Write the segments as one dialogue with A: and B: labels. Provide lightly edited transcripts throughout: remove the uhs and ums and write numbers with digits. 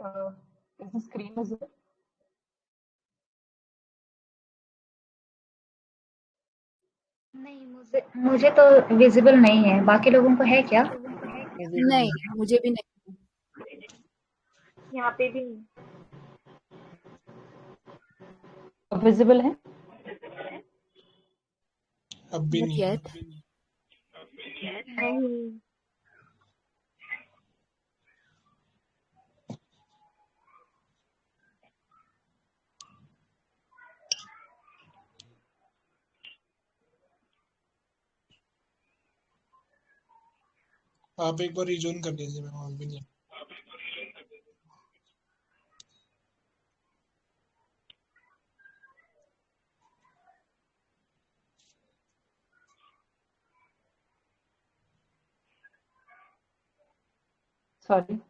A: Is the screen visible?
B: नहीं, मुझे मुझे तो विजिबल नहीं है, बाकी लोगों को है क्या?
C: नहीं, मुझे भी नहीं।
B: यहाँ पे भी नहीं।
A: अब visible है?
D: अब भी
C: Not
D: नहीं
C: yet.
B: नहीं।
D: आप एक बार रिजॉइन कर लीजिए, मैं ऑन भी नहीं।
A: Sorry.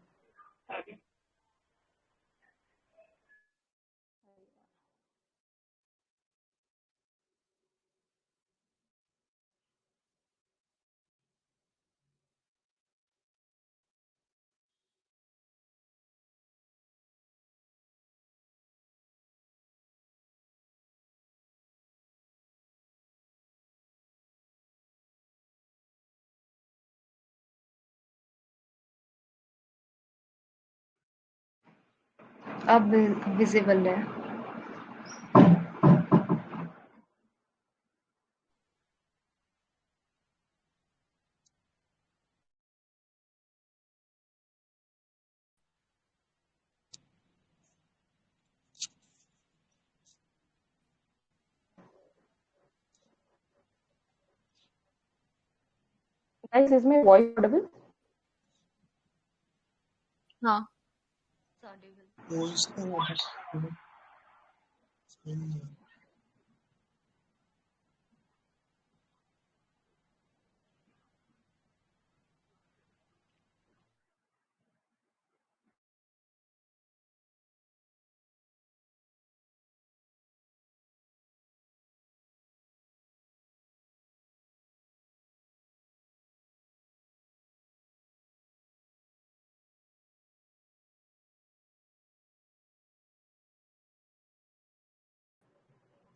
B: अब विजिबल है।
A: Guys, is my voice audible?
C: हाँ,
D: वॉइस तो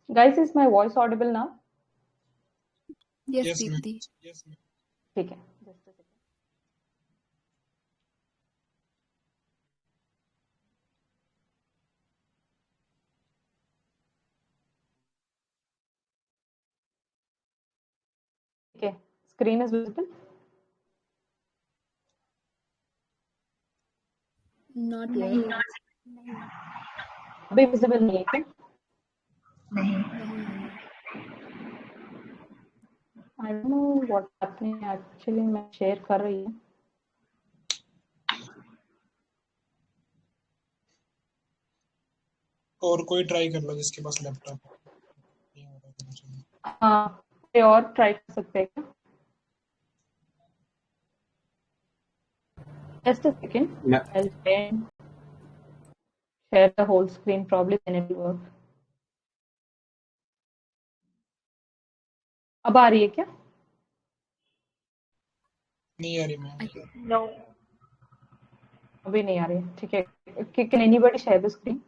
A: Guys, is my voice audible now?
C: yes,
D: yes ma'am.
C: Deepti.
A: ठीक है, just a second. ठीक है, screen is visible?
C: Not yet.
A: अभी visible नहीं है क्या?
B: नहीं।
C: नहीं।
A: I don't know what's happening actually. मैं share कर रही हूँ.
D: और कोई ट्राई कर लो जिसके पास लैपटॉप।
A: हाँ, कोई और ट्राई कर सकते हैं क्या? Just a second. I'll share the whole screen. Probably then it will work. अब आ रही है क्या?
D: नहीं आ रही मैम।
B: नो।
A: अभी नहीं आ रही है. ठीक है. Can anybody share the screen?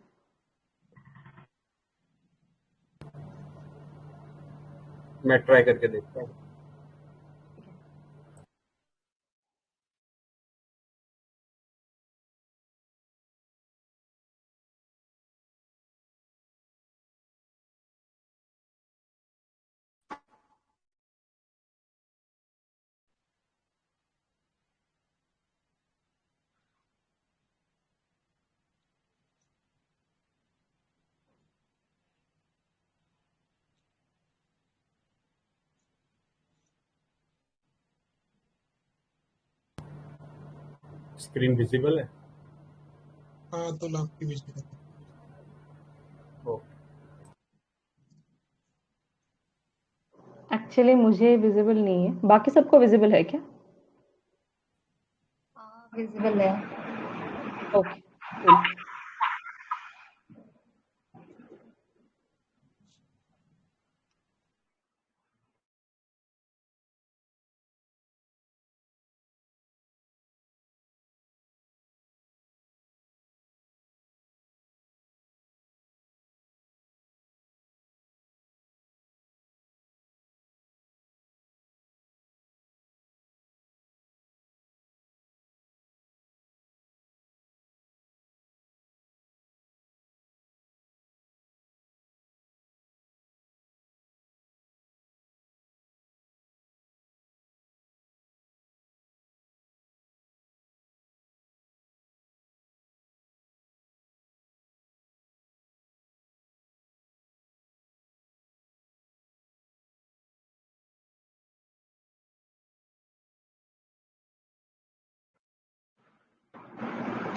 E: मैं ट्राई करके देखता हूँ। स्क्रीन विजिबल है?
D: हाँ तो आपकी बीच में
A: एक्चुअली मुझे विजिबल नहीं है. बाकी सबको विजिबल है क्या?
B: विजिबल है।
A: ओके.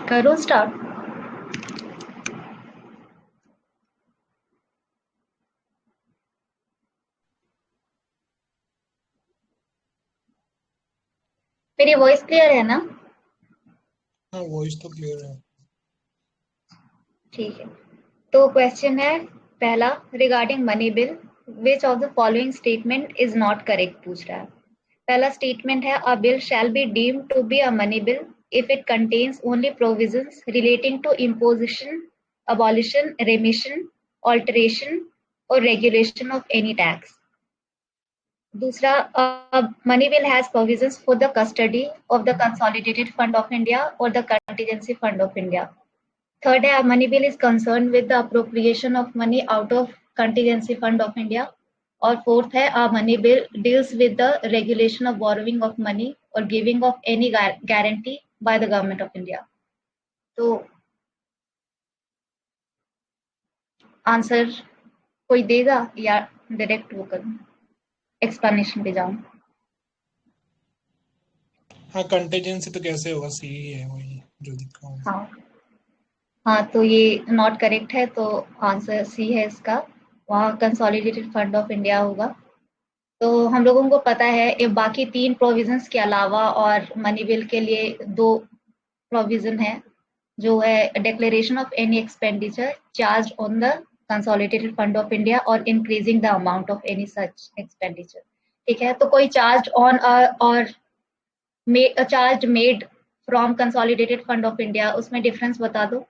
B: करूँ स्टार्ट? मेरी वॉइस क्लियर है ना?
D: हाँ वॉइस तो क्लियर है।
B: ठीक है। तो क्वेश्चन है पहला, regarding money bill which of the following statement is not correct पूछ रहा है। पहला स्टेटमेंट है, a bill shall be deemed to be a money bill if it contains only provisions relating to imposition, abolition, remission, alteration or regulation of any tax. दूसरा, money bill has provisions for the custody of the consolidated fund of India or the contingency fund of India. Third है, money bill is concerned with the appropriation of money out of contingency fund of India. और fourth है, a money bill deals with the regulation of borrowing of money or giving of any guarantee by the government of India. तो answer कोई देगा या direct वो करूं, explanation पे जाऊं?
D: हाँ कंटीजेंसी तो कैसे होगा, सी ही है वही जो दिखा हुआ है।
B: हाँ तो ये नॉट करेक्ट है, तो आंसर सी है इसका, वहाँ कंसोलिडेटेड फंड ऑफ इंडिया होगा। तो हम लोगों को पता है ये बाकी 3 प्रोविजंस के अलावा और मनी बिल के लिए 2 प्रोविजन है, जो है declaration of any expenditure charge on the consolidated fund of India और increasing the amount of any such expenditure. ठीक है, तो कोई चार्ज ऑन और charge made from consolidated fund of India, उसमें डिफरेंस बता दो।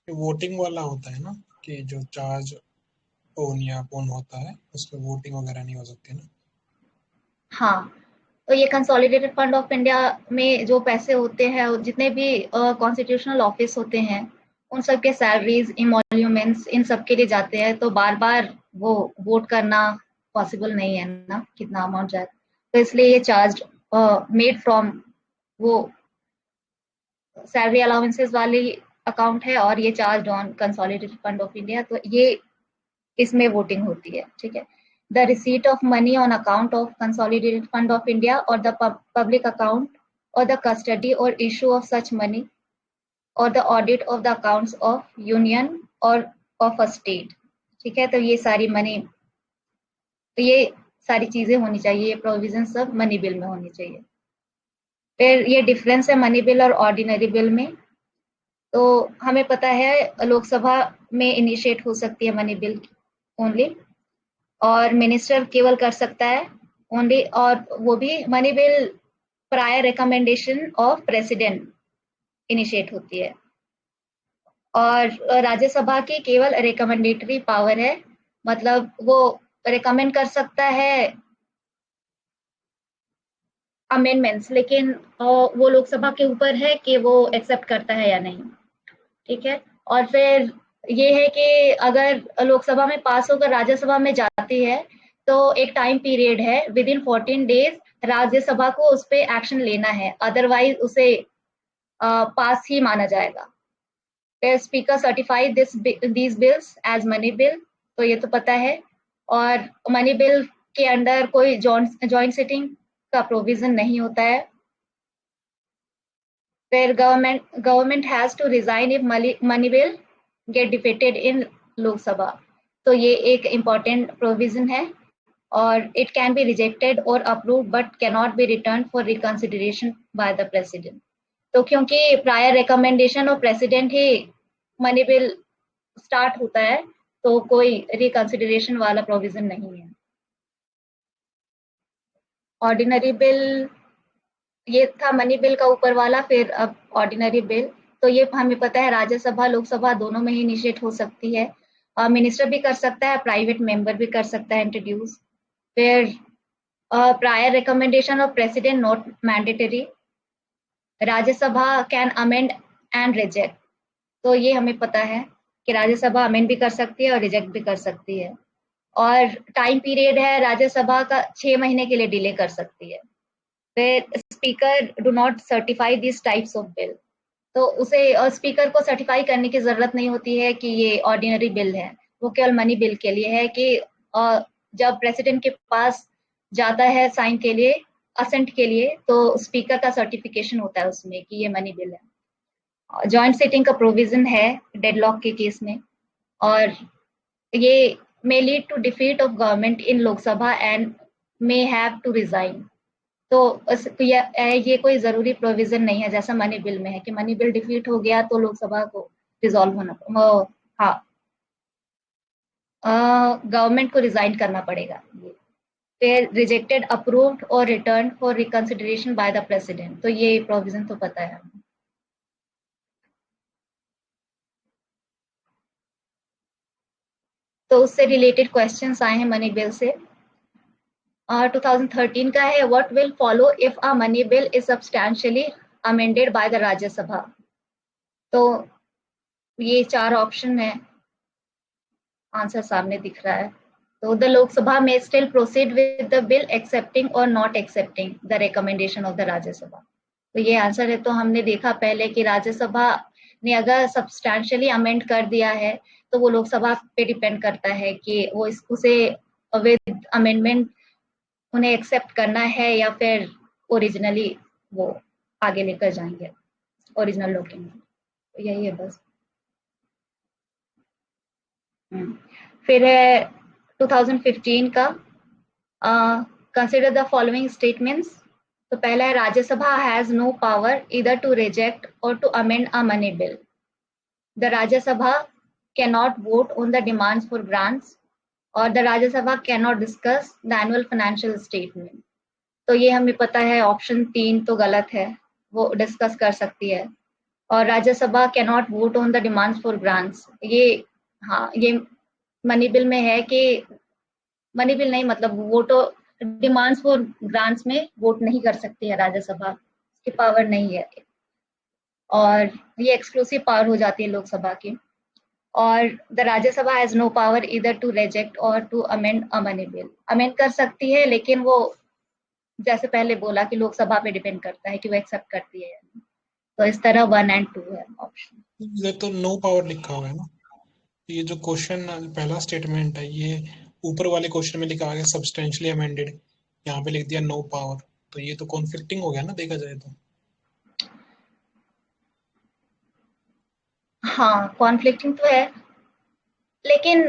D: वोटिंग वाला होता है ना, कि जो चार्ज ओन या अपोन होता है उसमें वोटिंग वगैरह नहीं हो सकती ना।
B: हाँ, तो ये कंसोलिडेटेड फंड ऑफ इंडिया में जो पैसे होते हैं, जितने भी कॉन्स्टिट्यूशनल ऑफिस होते हैं, उन सब के सैलरीज, इमोल्यूमेंट्स, इन सब के लिए जाते हैं, तो बार बार वो वोट करना पॉसिबल नहीं है ना, कितना अमाउंट जाए, तो इसलिए ये चार्ज मेड फ्रॉम वो सैलरी अलाउंसेस वाली अकाउंट है, और ये charge on consolidated fund of India, तो ये इसमें वोटिंग होती है। ठीक है, the receipt of money on account of consolidated fund of India or the public account or the custody or issue of such money or the audit of the accounts of union or of a state. ठीक है, तो ये सारी money, तो ये सारी चीजें होनी चाहिए, ये प्रोविजन सब मनी बिल में होनी चाहिए। फिर ये डिफरेंस है मनी बिल और ऑर्डिनरी बिल में। तो हमें पता है लोकसभा में इनिशिएट हो सकती है मनी बिल ओनली, और मिनिस्टर केवल कर सकता है ओनली, और वो भी money bill prior recommendation of president initiate होती है, और राज्यसभा की केवल रिकमेंडेटरी पावर है, मतलब वो रिकमेंड कर सकता है अमेंडमेंट्स, लेकिन वो लोकसभा के ऊपर है कि वो एक्सेप्ट करता है या नहीं। ठीक है, और फिर ये है कि अगर लोकसभा में पास होकर राज्यसभा में जाती है, तो एक टाइम पीरियड है, विद इन 14 डेज राज्यसभा को उस पर एक्शन लेना है, अदरवाइज उसे पास ही माना जाएगा। फिर speaker certified these bills as money bill, तो ये तो पता है, और मनी बिल के अंडर कोई जॉइंट सिटिंग का प्रोविजन नहीं होता है। फिर government has to resign if money bill get defeated in Lok Sabha, तो ये एक इम्पॉर्टेंट प्रोविजन है, और इट कैन बी रिजेक्टेड और approve but can not be return for reconsideration by the president. तो क्योंकि prior recommendation of president he money bill start होता है, तो कोई रिकंसिडरेशन वाला प्रोविजन नहीं है। ऑर्डिनरी बिल, ये था मनी बिल का ऊपर वाला, फिर अब ऑर्डिनरी बिल, तो ये हमें पता है राज्यसभा लोकसभा दोनों में ही इनिशिएट हो सकती है, मिनिस्टर भी कर सकता है, प्राइवेट मेंबर भी कर सकता है इंट्रोड्यूस। फिर prior recommendation of president not mandatory, Rajya Sabha can amend and reject, तो ये हमें पता है कि राज्यसभा अमेंड भी कर सकती है और रिजेक्ट भी कर सकती है, और टाइम पीरियड है राज्यसभा का 6 महीने के लिए डिले कर सकती है। फिर speaker do not certify this types of bill, तो उसे स्पीकर को सर्टिफाई करने की जरूरत नहीं होती है कि ये ऑर्डिनरी बिल है, वो केवल मनी बिल के लिए है कि जब प्रेसिडेंट के पास जाता है साइन के लिए, असेंट के लिए, तो स्पीकर का सर्टिफिकेशन होता है उसमें कि ये मनी बिल है। जॉइंट सिटिंग का प्रोविजन है डेडलॉक के केस में, और ये may lead to defeat of government in Lok Sabha and may have to resign। तो ये कोई जरूरी प्रोविजन नहीं है जैसा मनी बिल में है कि मनी बिल डिफीट हो गया तो लोकसभा को रिजॉल्व होना, हाँ, गवर्नमेंट को रिजाइन करना पड़ेगा। फिर रिजेक्टेड, अप्रूव्ड और return for reconsideration by the president, तो ये प्रोविजन तो पता है हमें। तो उससे रिलेटेड क्वेश्चंस आए हैं मनी बिल से। 2013 का है, what will follow if a money bill is substantially amended by the Rajya Sabha. तो ये 4 ऑप्शन है, आंसर सामने दिख रहा है। तो द लोकसभा में still proceed with the bill accepting और not accepting the recommendation of the Rajya Sabha. तो ये आंसर है। तो हमने देखा पहले कि राज्यसभा ने अगर सब्सटैंशियली अमेंड कर दिया है तो वो लोकसभा पे डिपेंड करता है कि वो उसे विद अमेंडमेंट उन्हें एक्सेप्ट करना है या फिर ओरिजिनली वो आगे लेकर जाएंगे ओरिजिनल डॉक्यूमेंट। तो यही है बस। फिर है 2015 का, कंसिडर द फॉलोइंग स्टेटमेंट्स। तो पहला है, राज्यसभा हैज नो पावर इधर टू रिजेक्ट और to amend a money bill. The Rajya Sabha can not vote on the demands for grants, और the Rajya Sabha can not discuss the annual financial statement. तो ये हमें पता है ऑप्शन 3 तो गलत है, वो डिस्कस कर सकती है। और Rajya Sabha can not vote on the demands for grants, ये हाँ, ये मनी बिल में है कि मनी बिल नहीं, मतलब वोटो डिमांड्स फॉर ग्रांट्स में वोट नहीं कर सकती है राज्यसभा, की पावर नहीं है, और ये एक्सक्लूसिव पावर हो जाती है लोकसभा की। और the Rajya Sabha has no power इधर टू रिजेक्ट और to amend a money bill. Amend कर सकती है लेकिन वो जैसे पहले बोला कि लोकसभा पे डिपेंड करता है कि वो एक्सेप्ट करती है। तो इस तरह 1 और 2 है ऑप्शन।
D: इधर तो नो पावर लिखा हुआ है ना, ये जो क्वेश्चन पहला स्टेटमेंट है ये ऊपर वाले क्वेश्चन में लिखा गया सब्सटेंशियली अमेंडेड, यहाँ पे लिख दिया नो पावर, तो ये तो कॉन्फ्लिक्टिंग हो गया ना देखा जाए तो।
B: हाँ, कॉन्फ्लिक्टिंग तो है, लेकिन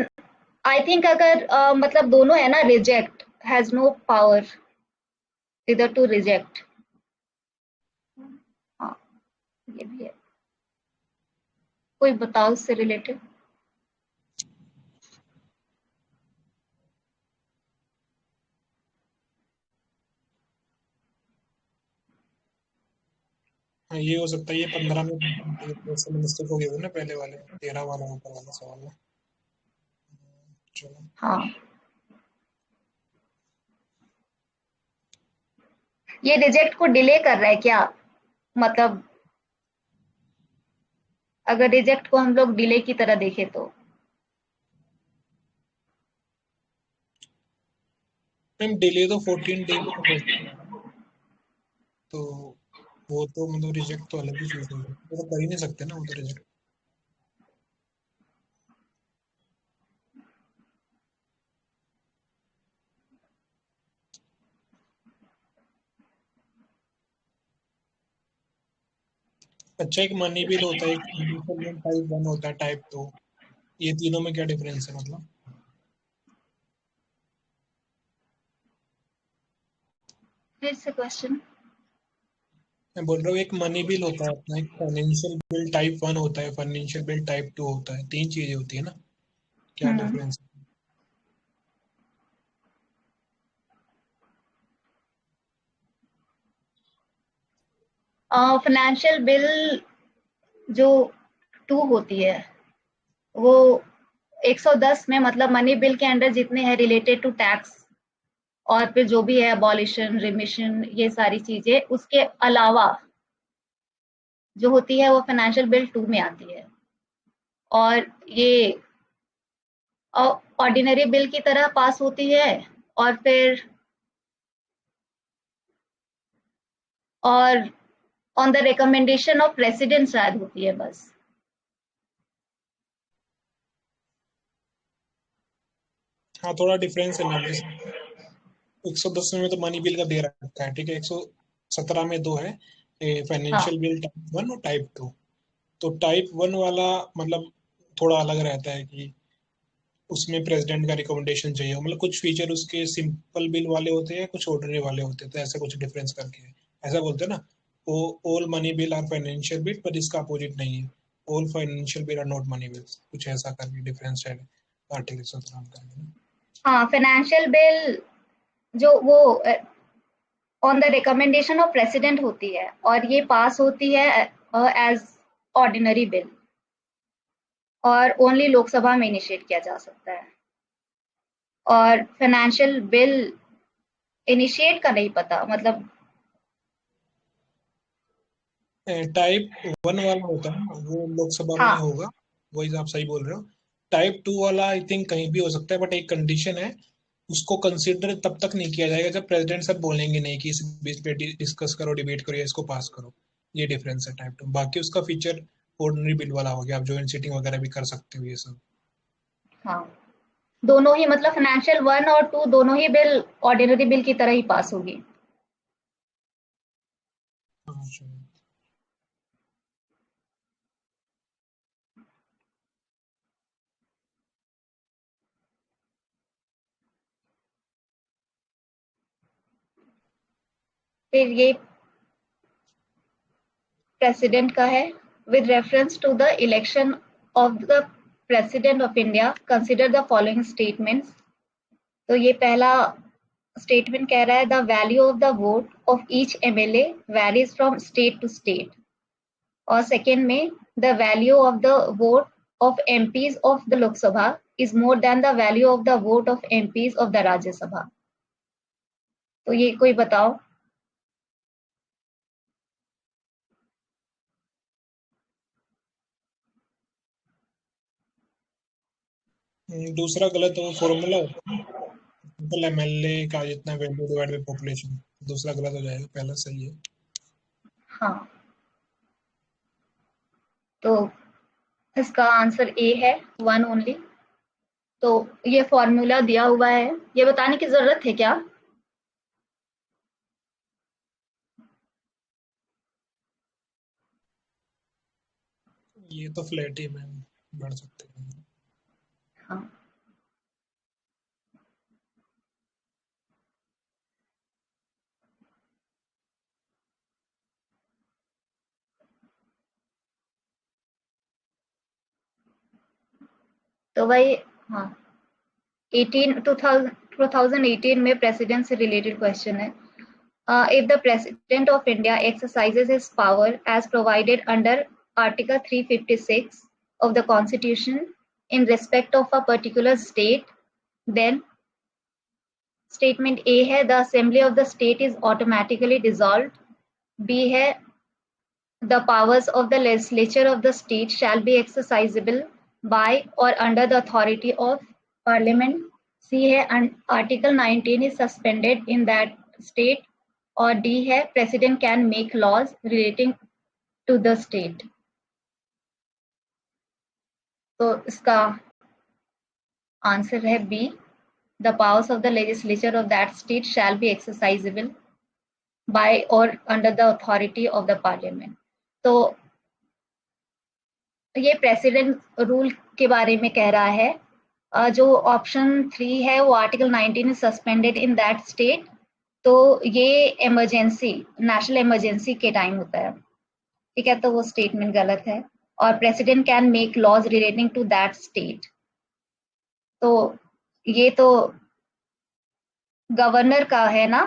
B: आई थिंक अगर मतलब दोनों है ना, रिजेक्ट हैज नो पावर इधर टू रिजेक्ट, हाँ ये भी है। कोई बताओ इससे रिलेटेड।
D: हाँ, ये हो सकता है, ये 15 में मिस्टेक हो गई थी ना पहले वाले 13 वाला ऊपर वाला सवाल में। चलो
B: हाँ, ये रिजेक्ट को डिले कर रहा है क्या, मतलब अगर रिजेक्ट को हम लोग डिले की तरह देखें तो
D: मैम डिले तो 14 डे में हो सकता है, तो वो तो मतलब रिजेक्ट तो अलग ही चीज है, वो तो कर ही नहीं सकते ना वो तो रिजेक्ट। अच्छा, एक मनी बिल होता है, एक टाइप 1 होता है, टाइप 2, ये तीनों में क्या डिफरेंस है मतलब?
B: फिर से क्वेश्चन।
D: मैं बोल रहा हूँ एक मनी बिल होता है अपना, एक फाइनेंशियल बिल टाइप 1 होता है, फाइनेंशियल बिल टाइप 2 होता है, 3 चीजें होती है ना, क्या डिफरेंस है?
B: फाइनेंशियल बिल जो 2 होती है वो 110 में, मतलब मनी बिल के अंडर जितने हैं रिलेटेड टू टैक्स और फिर जो भी है अबॉलिशन, रिमिशन, ये सारी चीजें, उसके अलावा जो होती है वो फाइनेंशियल बिल 2 में आती है। और ये ऑर्डिनरी बिल की तरह पास होती है, और फिर और on the recommendation of president शायद होती है बस।
D: हाँ थोड़ा डिफरेंस है मैम, 110 में तो मनी बिल का दे रखा है, ठीक है। 117 में 2 है, फाइनेंशियल बिल टाइप 1 और टाइप 2। तो टाइप 1 वाला मतलब थोड़ा अलग रहता है कि उसमें प्रेसिडेंट का रिकमेंडेशन चाहिए, मतलब कुछ फीचर उसके सिंपल बिल वाले होते हैं, कुछ ऑर्डनरी वाले होते हैं, तो ऐसा कुछ डिफरेंस करके है। ऐसा बोलते हैं ना, वो all money bill are financial bill, पर इसका अपोजिट नहीं है, all financial bill are not money bills, कुछ ऐसा करके डिफरेंस है आर्टिकल 17 का।
B: हाँ, फाइनेंशियल बिल जो वो on the recommendation of president होती है और ये पास होती है एज ऑर्डिनरी बिल और ओनली लोकसभा में इनिशिएट किया जा सकता है। और फाइनेंशियल बिल इनिशिएट का नहीं पता, मतलब
D: टाइप 1 वाला होता है ना, वो लोकसभा में
B: हाँ
D: होगा, वही आप सही बोल रहे हो। टाइप 2 वाला आई थिंक कहीं भी हो सकता है, बट एक कंडीशन है, उसको कंसिडर तब तक नहीं किया जाएगा जब प्रेसिडेंट सर बोलेंगे नहीं कि इस बीच पे डिस्कस करो, डिबेट करो या इसको पास करो। ये डिफरेंस है टाइप 2। बाकी उसका फीचर ऑर्डिनरी बिल वाला हो गया, आप जॉइंट सीटिंग वगैरह भी कर सकते हो ये सब।
B: हाँ, दोनों ही मतलब फाइनेंशियल 1 और 2 दोनों ही बिल ऑर्डिनरी बिल की तरह ही पास होगी।
D: हाँ, शायद।
B: फिर ये प्रेसिडेंट का है, with reference to the election of the president of India consider the following statements. तो ये पहला स्टेटमेंट कह रहा है the value of the vote of each MLA varies from state to state. और सेकेंड में the value of the vote of MPs of the Lok Sabha is more than the value of the vote of MPs of the Rajya Sabha. तो ये कोई बताओ।
D: दूसरा गलत है, वो फॉर्मूला होता है सिंपल एमएलए का जितना वैल्यू डिवाइड बाय पॉपुलेशन, दूसरा गलत हो जाएगा, पहला सही है।
B: हाँ, तो इसका आंसर ए है, 1 ओनली। तो ये फॉर्मूला दिया हुआ है, ये बताने की जरूरत है क्या?
D: ये तो फ्लैट ही में बढ़ सकते हैं।
B: हाँ, तो भाई हाँ 2018 में प्रेसिडेंट से रिलेटेड क्वेश्चन है। If the President of India exercises his power as provided under Article 356 of the Constitution in respect of a particular state, then statement A है the Assembly of the state is automatically dissolved. B है the powers of the legislature of the state shall be exercisable by or under the authority of Parliament. C है Article 19 is suspended in that state. और D है President can make laws relating to the state. तो इसका answer है B, the powers of the legislature of that state shall be exercisable by or under the authority of the parliament. तो ये president rule के बारे में कह रहा है। जो ऑप्शन 3 है वो article 19 is suspended in that state, तो ये इमरजेंसी, नेशनल इमरजेंसी के टाइम होता है, ठीक है, तो वो स्टेटमेंट गलत है। और president can make laws relating to that state, तो ये तो गवर्नर का है ना,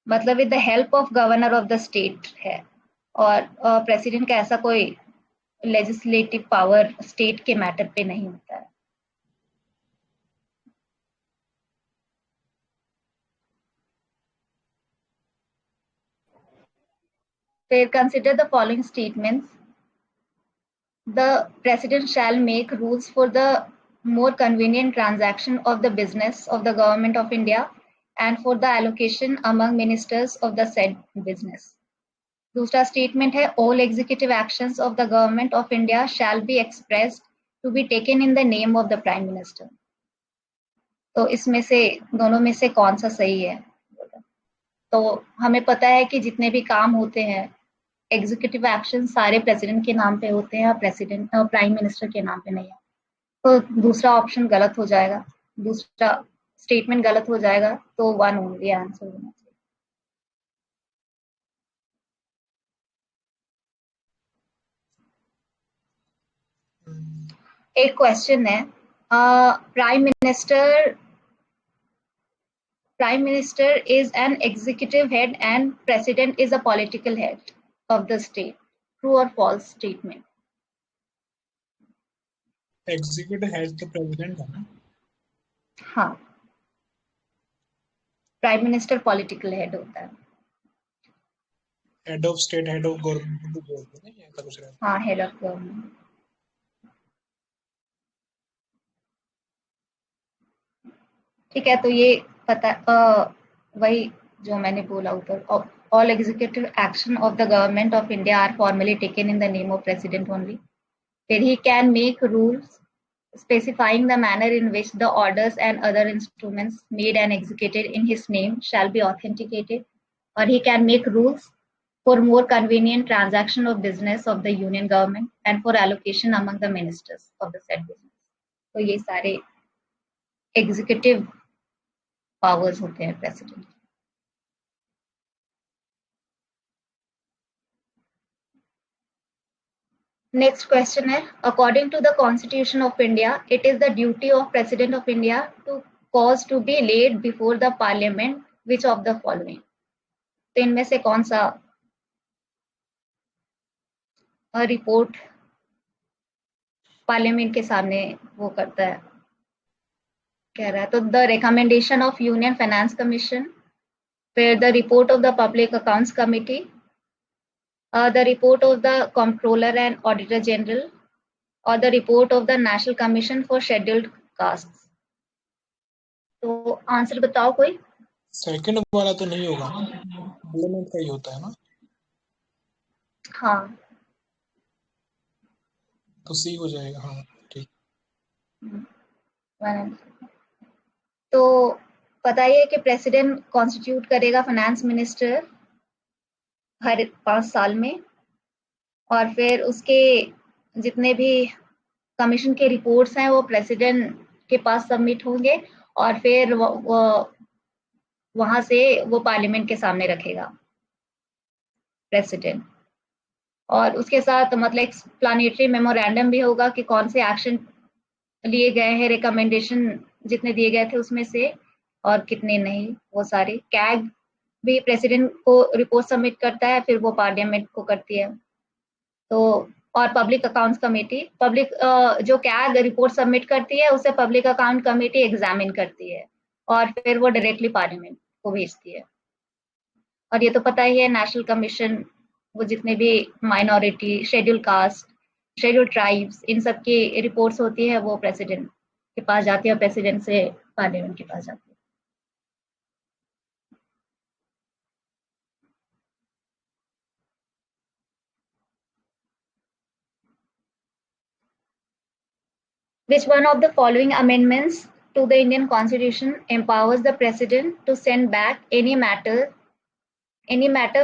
B: मतलब with the help of governor of the state है, और प्रेसिडेंट का ऐसा कोई लेजिस्लेटिव पावर स्टेट के मैटर पे नहीं होता है। फिर consider the following statements. The president shall make rules for the more convenient transaction of the business of the government of India and for the allocation among ministers of the said business. दूसरा statement है all executive actions of the government of India shall be expressed to be taken in the name of the prime minister. तो इसमें से दोनों में से कौन सा सही है? तो हमें पता है कि जितने भी काम होते हैं, एग्जीक्यूटिव एक्शन सारे प्रेसिडेंट के नाम पे होते हैं, प्राइम मिनिस्टर के नाम पे नहीं है। तो दूसरा ऑप्शन गलत हो जाएगा, दूसरा स्टेटमेंट गलत हो जाएगा, तो वन ओनली आंसर होना चाहिए। एक क्वेश्चन है, prime minister is an executive head and president is a political head of the state. True or false statement?
D: Executive head तो प्रेसिडेंट है ना।
B: हाँ, प्राइम मिनिस्टर पॉलिटिकल हेड होता है।
D: Head of state, head of government भी बोलते हैं ना, ऐसा कुछ रहता
B: हाँ, हेड ऑफ गवर्नमेंट। ठीक है, तो ये पता वही जो मैंने बोला ऊपर, all executive action of the government of India are formally taken in the name of president only. Then he can make rules specifying the manner in which the orders and other instruments made and executed in his name shall be authenticated, or he can make rules for more convenient transaction of business of the union government and for allocation among the ministers of the said business. तो ये सारे executive powers होते हैं president. Next question है, according to the Constitution of India, it is the duty of President of India to cause to be laid before the Parliament which of the following? तो इनमें से कौन सा report parliament के सामने वो करता है, कह रहा है? तो the recommendation of union finance commission, फिर the report of the public accounts committee, the report of the Comptroller and Auditor General, or the report of the National Commission for Scheduled Castes. तो answer बताओ कोई।
D: Second वाला तो नहीं होगा ना, parliament का ही होता है ना।
B: हाँ,
D: तो सी हो जाएगा। हाँ ठीक।
B: तो पता ही है कि प्रेसिडेंट कॉन्स्टिट्यूट करेगा फाइनेंस मिनिस्टर हर 5 साल में, और फिर उसके जितने भी कमीशन के रिपोर्ट्स हैं वो प्रेसिडेंट के पास सबमिट होंगे, और फिर वहां से वो पार्लियामेंट के सामने रखेगा प्रेसिडेंट, और उसके साथ मतलब एक्सप्लेनेटरी मेमोरेंडम भी होगा कि कौन से एक्शन लिए गए हैं, रिकमेंडेशन जितने दिए गए थे उसमें से और कितने नहीं, वो सारे। कैग भी प्रेसिडेंट को रिपोर्ट सबमिट करता है, फिर वो पार्लियामेंट को करती है। तो और पब्लिक अकाउंट्स कमेटी, जो कैग रिपोर्ट सबमिट करती है उसे पब्लिक अकाउंट कमेटी एग्जामिन करती है, और फिर वो डायरेक्टली पार्लियामेंट को भेजती है। और ये तो पता ही है, नेशनल कमीशन वो जितने भी minority, scheduled caste, scheduled tribes, इन सब की रिपोर्ट्स होती है वो प्रेसिडेंट के पास जाती है, और प्रेसिडेंट से पार्लियामेंट के पास जाती है। Which one of the following amendments to the Indian Constitution empowers the President to send back any matter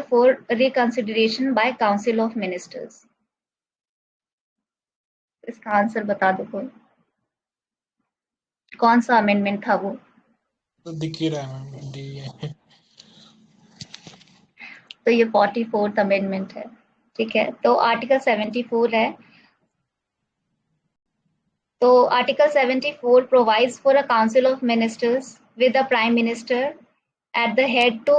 B: for reconsideration by Council of Ministers? इसका आंसर बता दो कोई, कौन सा अमेंडमेंट था वो?
D: तो दिख ही रहा है मैम, डी है।
B: तो ये 44th अमेंडमेंट है। ठीक है, तो आर्टिकल 74 है। तो article 74 provides for a council of ministers with the prime minister at the head to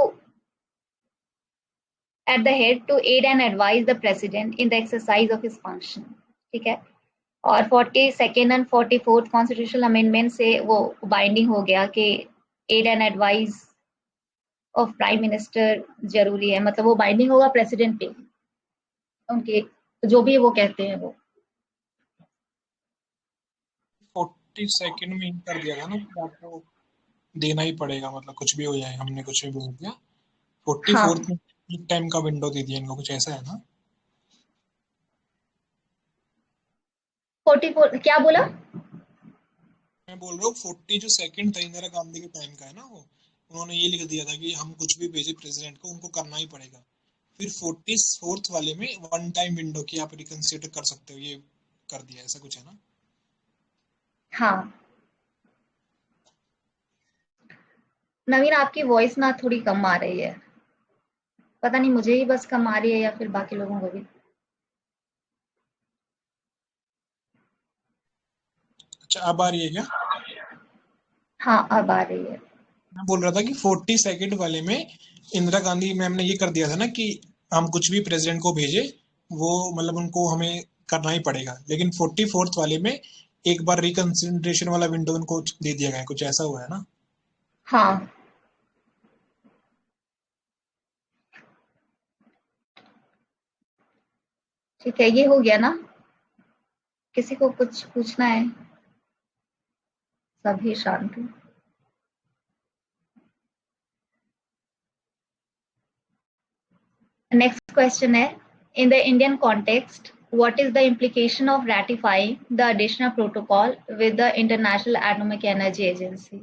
B: aid and advise the president in the exercise of his function. ठीक है, और 42nd and 44th constitutional amendment से वो binding हो गया कि aid and advice of prime minister जरूरी है, मतलब वो बाइंडिंग होगा प्रेसिडेंट पे, उनके जो भी वो कहते हैं वो।
D: 42nd में कर दिया था ना कि आपको देना ही पड़ेगा, मतलब कुछ भी हो जाए, हमने कुछ भी बोल दिया। 44th में एक टाइम का विंडो दे दिया इनको, कुछ ऐसा है ना।
B: 44 क्या बोला?
D: मैं बोल रहा हूँ 40 जो सेकंड था इंदिरा गांधी के टाइम का है ना, वो उन्होंने ये लिख दिया था कि हम कुछ भी भेजे प्रेसिडेंट को उनको करना ही पड़ेगा। फिर 44th वाले में वन टाइम विंडो की आप रिकंसिडर कर सकते हो, ये कर दिया, ऐसा कुछ है ना?
B: हाँ नवीन, आपकी वॉइस ना थोड़ी कम आ रही है, पता नहीं मुझे ही बस कम आ रही है या फिर बाकी लोगों को भी।
D: अच्छा, अब आ रही है क्या?
B: हाँ अब आ रही है।
D: मैं बोल रहा था कि 40 सेकंड वाले में इंदिरा गांधी मैम ने ये कर दिया था ना कि हम कुछ भी प्रेसिडेंट को भेजे वो मतलब उनको हमें करना ही पड़ेगा, लेकिन 44th वाले में एक बार रिकंसिडरेशन वाला विंडो उनको दे दिया गया है, कुछ ऐसा हुआ है ना?
B: हाँ ठीक है, ये हो गया ना? किसी को कुछ पूछना है? सभी शांत हैं। नेक्स्ट क्वेश्चन है, in the Indian context what is the implication of ratifying the additional protocol with the International Atomic Energy Agency?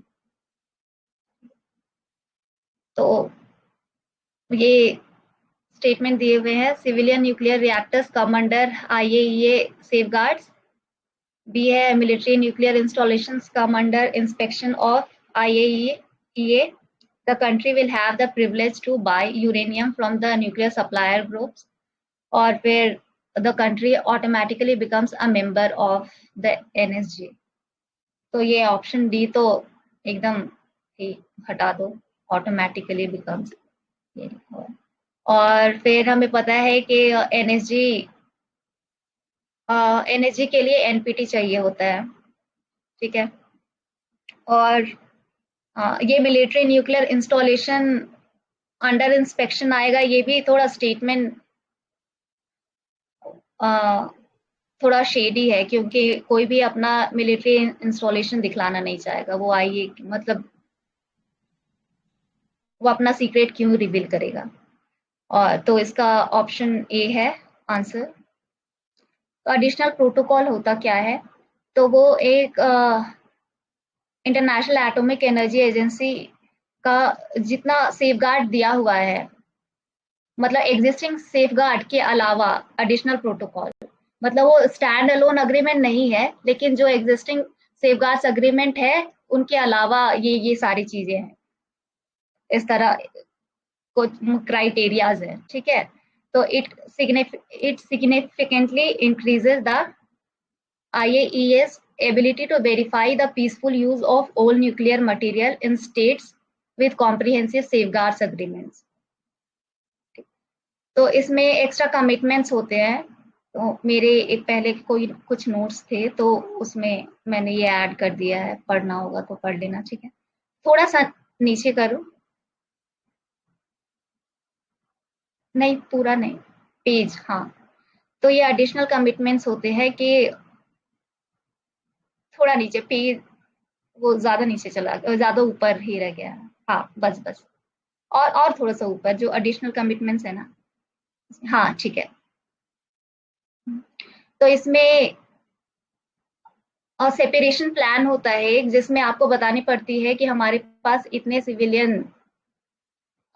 B: तो ये स्टेटमेंट दिए हुए हैं, civilian nuclear reactors come under IAEA safeguards. B है, military nuclear installations come under inspection of IAEA. The country will have the privilege to buy uranium from the nuclear supplier groups. और फिर the country automatically becomes a member of the NSG. तो ये option D तो एकदम ही हटा दो, automatically becomes, ये लिखा हुआ है। और फिर हमें पता है कि एनएसजी के लिए एनपीटी चाहिए होता है, ठीक है। और ये military nuclear installation under inspection आएगा, ये भी थोड़ा स्टेटमेंट थोड़ा शेडी है, क्योंकि कोई भी अपना मिलिट्री इंस्टॉलेशन दिखलाना नहीं चाहेगा, वो आइए मतलब वो अपना सीक्रेट क्यों रिवील करेगा। और तो इसका ऑप्शन ए है आंसर। तो एडिशनल प्रोटोकॉल होता क्या है, तो वो एक इंटरनेशनल एटॉमिक एनर्जी एजेंसी का जितना सेफगार्ड दिया हुआ है, मतलब एग्जिस्टिंग सेफगार्ड के अलावा एडिशनल प्रोटोकॉल, मतलब वो स्टैंड अलोन अग्रीमेंट नहीं है, लेकिन जो एग्जिस्टिंग सेफगार्ड्स अग्रीमेंट है उनके अलावा ये सारी चीजें हैं, इस तरह कुछ क्राइटेरियाज है, ठीक है। तो it significantly increases the IAEA's ability to verify the peaceful use of all nuclear material in states with comprehensive safeguards agreements. तो इसमें एक्स्ट्रा कमिटमेंट्स होते हैं, तो मेरे एक पहले कोई कुछ नोट्स थे तो उसमें मैंने ये ऐड कर दिया है, पढ़ना होगा तो पढ़ लेना, ठीक है। थोड़ा सा नीचे करो, नहीं पूरा नहीं, पेज, हाँ। तो ये एडिशनल कमिटमेंट्स होते हैं कि थोड़ा नीचे, पेज वो ज्यादा नीचे चला गया, ज्यादा ऊपर ही रह गया, हाँ बस और थोड़ा सा ऊपर जो एडिशनल कमिटमेंट्स है ना, हाँ ठीक है। तो इसमें सेपरेशन प्लान होता है जिसमें आपको बतानी पड़ती है कि हमारे पास इतने सिविलियन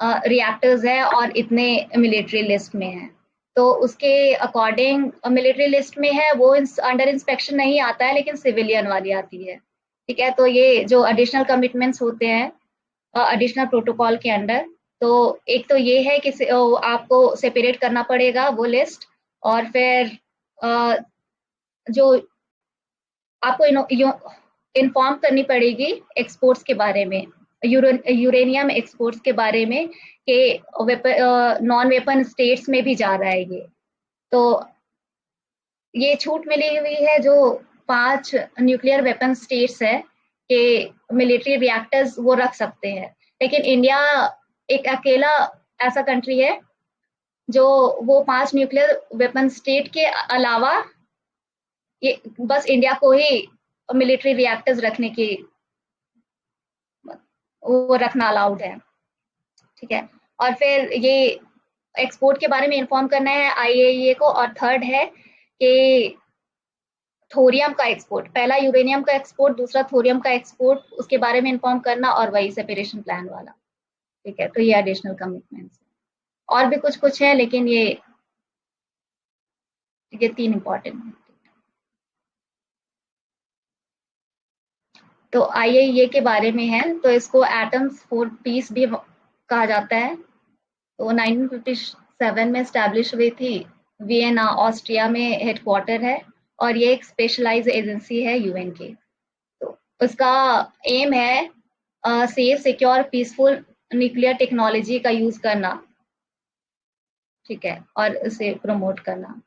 B: रिएक्टर्स है और इतने मिलिट्री लिस्ट में है, तो उसके अकॉर्डिंग मिलिट्री लिस्ट में है वो अंडर इंस्पेक्शन नहीं आता है, लेकिन सिविलियन वाली आती है, ठीक है। तो ये जो एडिशनल कमिटमेंट्स होते हैं एडिशनल प्रोटोकॉल के अंडर, तो एक तो ये है कि आपको सेपरेट करना पड़ेगा वो लिस्ट, और फिर जो आपको इन्फॉर्म करनी पड़ेगी एक्सपोर्ट्स के बारे में, यूरेनियम एक्सपोर्ट्स के बारे में कि नॉन वेपन स्टेट्स में भी जा रहा है ये। तो ये छूट मिली हुई है जो 5 न्यूक्लियर वेपन स्टेट्स है कि मिलिट्री रिएक्टर्स वो रख सकते हैं, लेकिन इंडिया एक अकेला ऐसा कंट्री है जो वो 5 न्यूक्लियर वेपन स्टेट के अलावा ये बस इंडिया को ही मिलिट्री रिएक्टर्स रखने की वो रखना अलाउड है, ठीक है। और फिर ये एक्सपोर्ट के बारे में इन्फॉर्म करना है IAEA को, और थर्ड है कि थोरियम का एक्सपोर्ट, पहला यूरेनियम का एक्सपोर्ट, दूसरा थोरियम का एक्सपोर्ट, उसके बारे में इन्फॉर्म करना, और वही सेपरेशन प्लान वाला। ठीक है, तो ये एडिशनल कमिटमेंट्स है। और भी कुछ कुछ है, लेकिन ये 3 इंपॉर्टेंट है। तो IAEA के बारे में है, तो इसको एटम्स फॉर पीस भी कहा जाता है। तो 1957 में स्टैब्लिश हुई थी, वियना ऑस्ट्रिया में हेडक्वार्टर है, और ये एक स्पेशलाइज एजेंसी है UN की। तो उसका एम है safe, secure, peaceful nuclear technology का यूज करना, ठीक है, और उसे प्रमोट करना।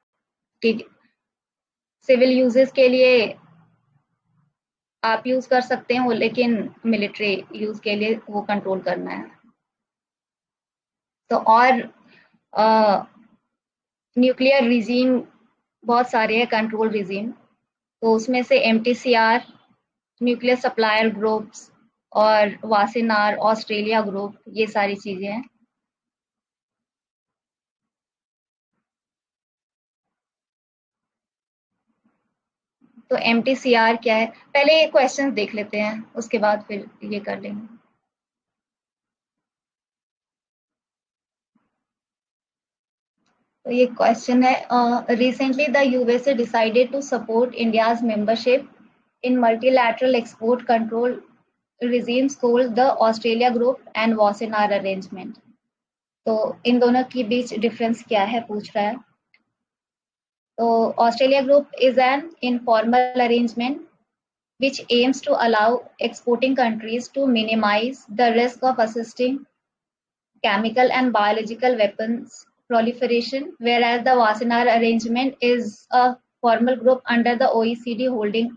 B: ठीक, सिविल यूजेस के लिए आप यूज कर सकते हो, लेकिन मिलिट्री यूज के लिए वो कंट्रोल करना है। तो और न्यूक्लियर रिजीम बहुत सारे हैं, कंट्रोल रिजीम, तो उसमें से MTCR, न्यूक्लियर सप्लायर ग्रुप्स, और वासेनार, ऑस्ट्रेलिया ग्रुप, ये सारी चीजें हैं। तो MTCR क्या है, पहले ये क्वेश्चंस देख लेते हैं, उसके बाद फिर ये कर लेंगे। तो ये क्वेश्चन है, recently the USA decided to support India's membership in multilateral export control regimes called the Australia Group and Wassenaar Arrangement। तो इन दोनों के बीच डिफरेंस क्या है पूछ रहा है। तो Australia Group is an informal arrangement which aims to allow exporting countries to minimize the risk of assisting chemical and biological weapons proliferation, whereas the Wassenaar Arrangement is a formal group under the OECD holding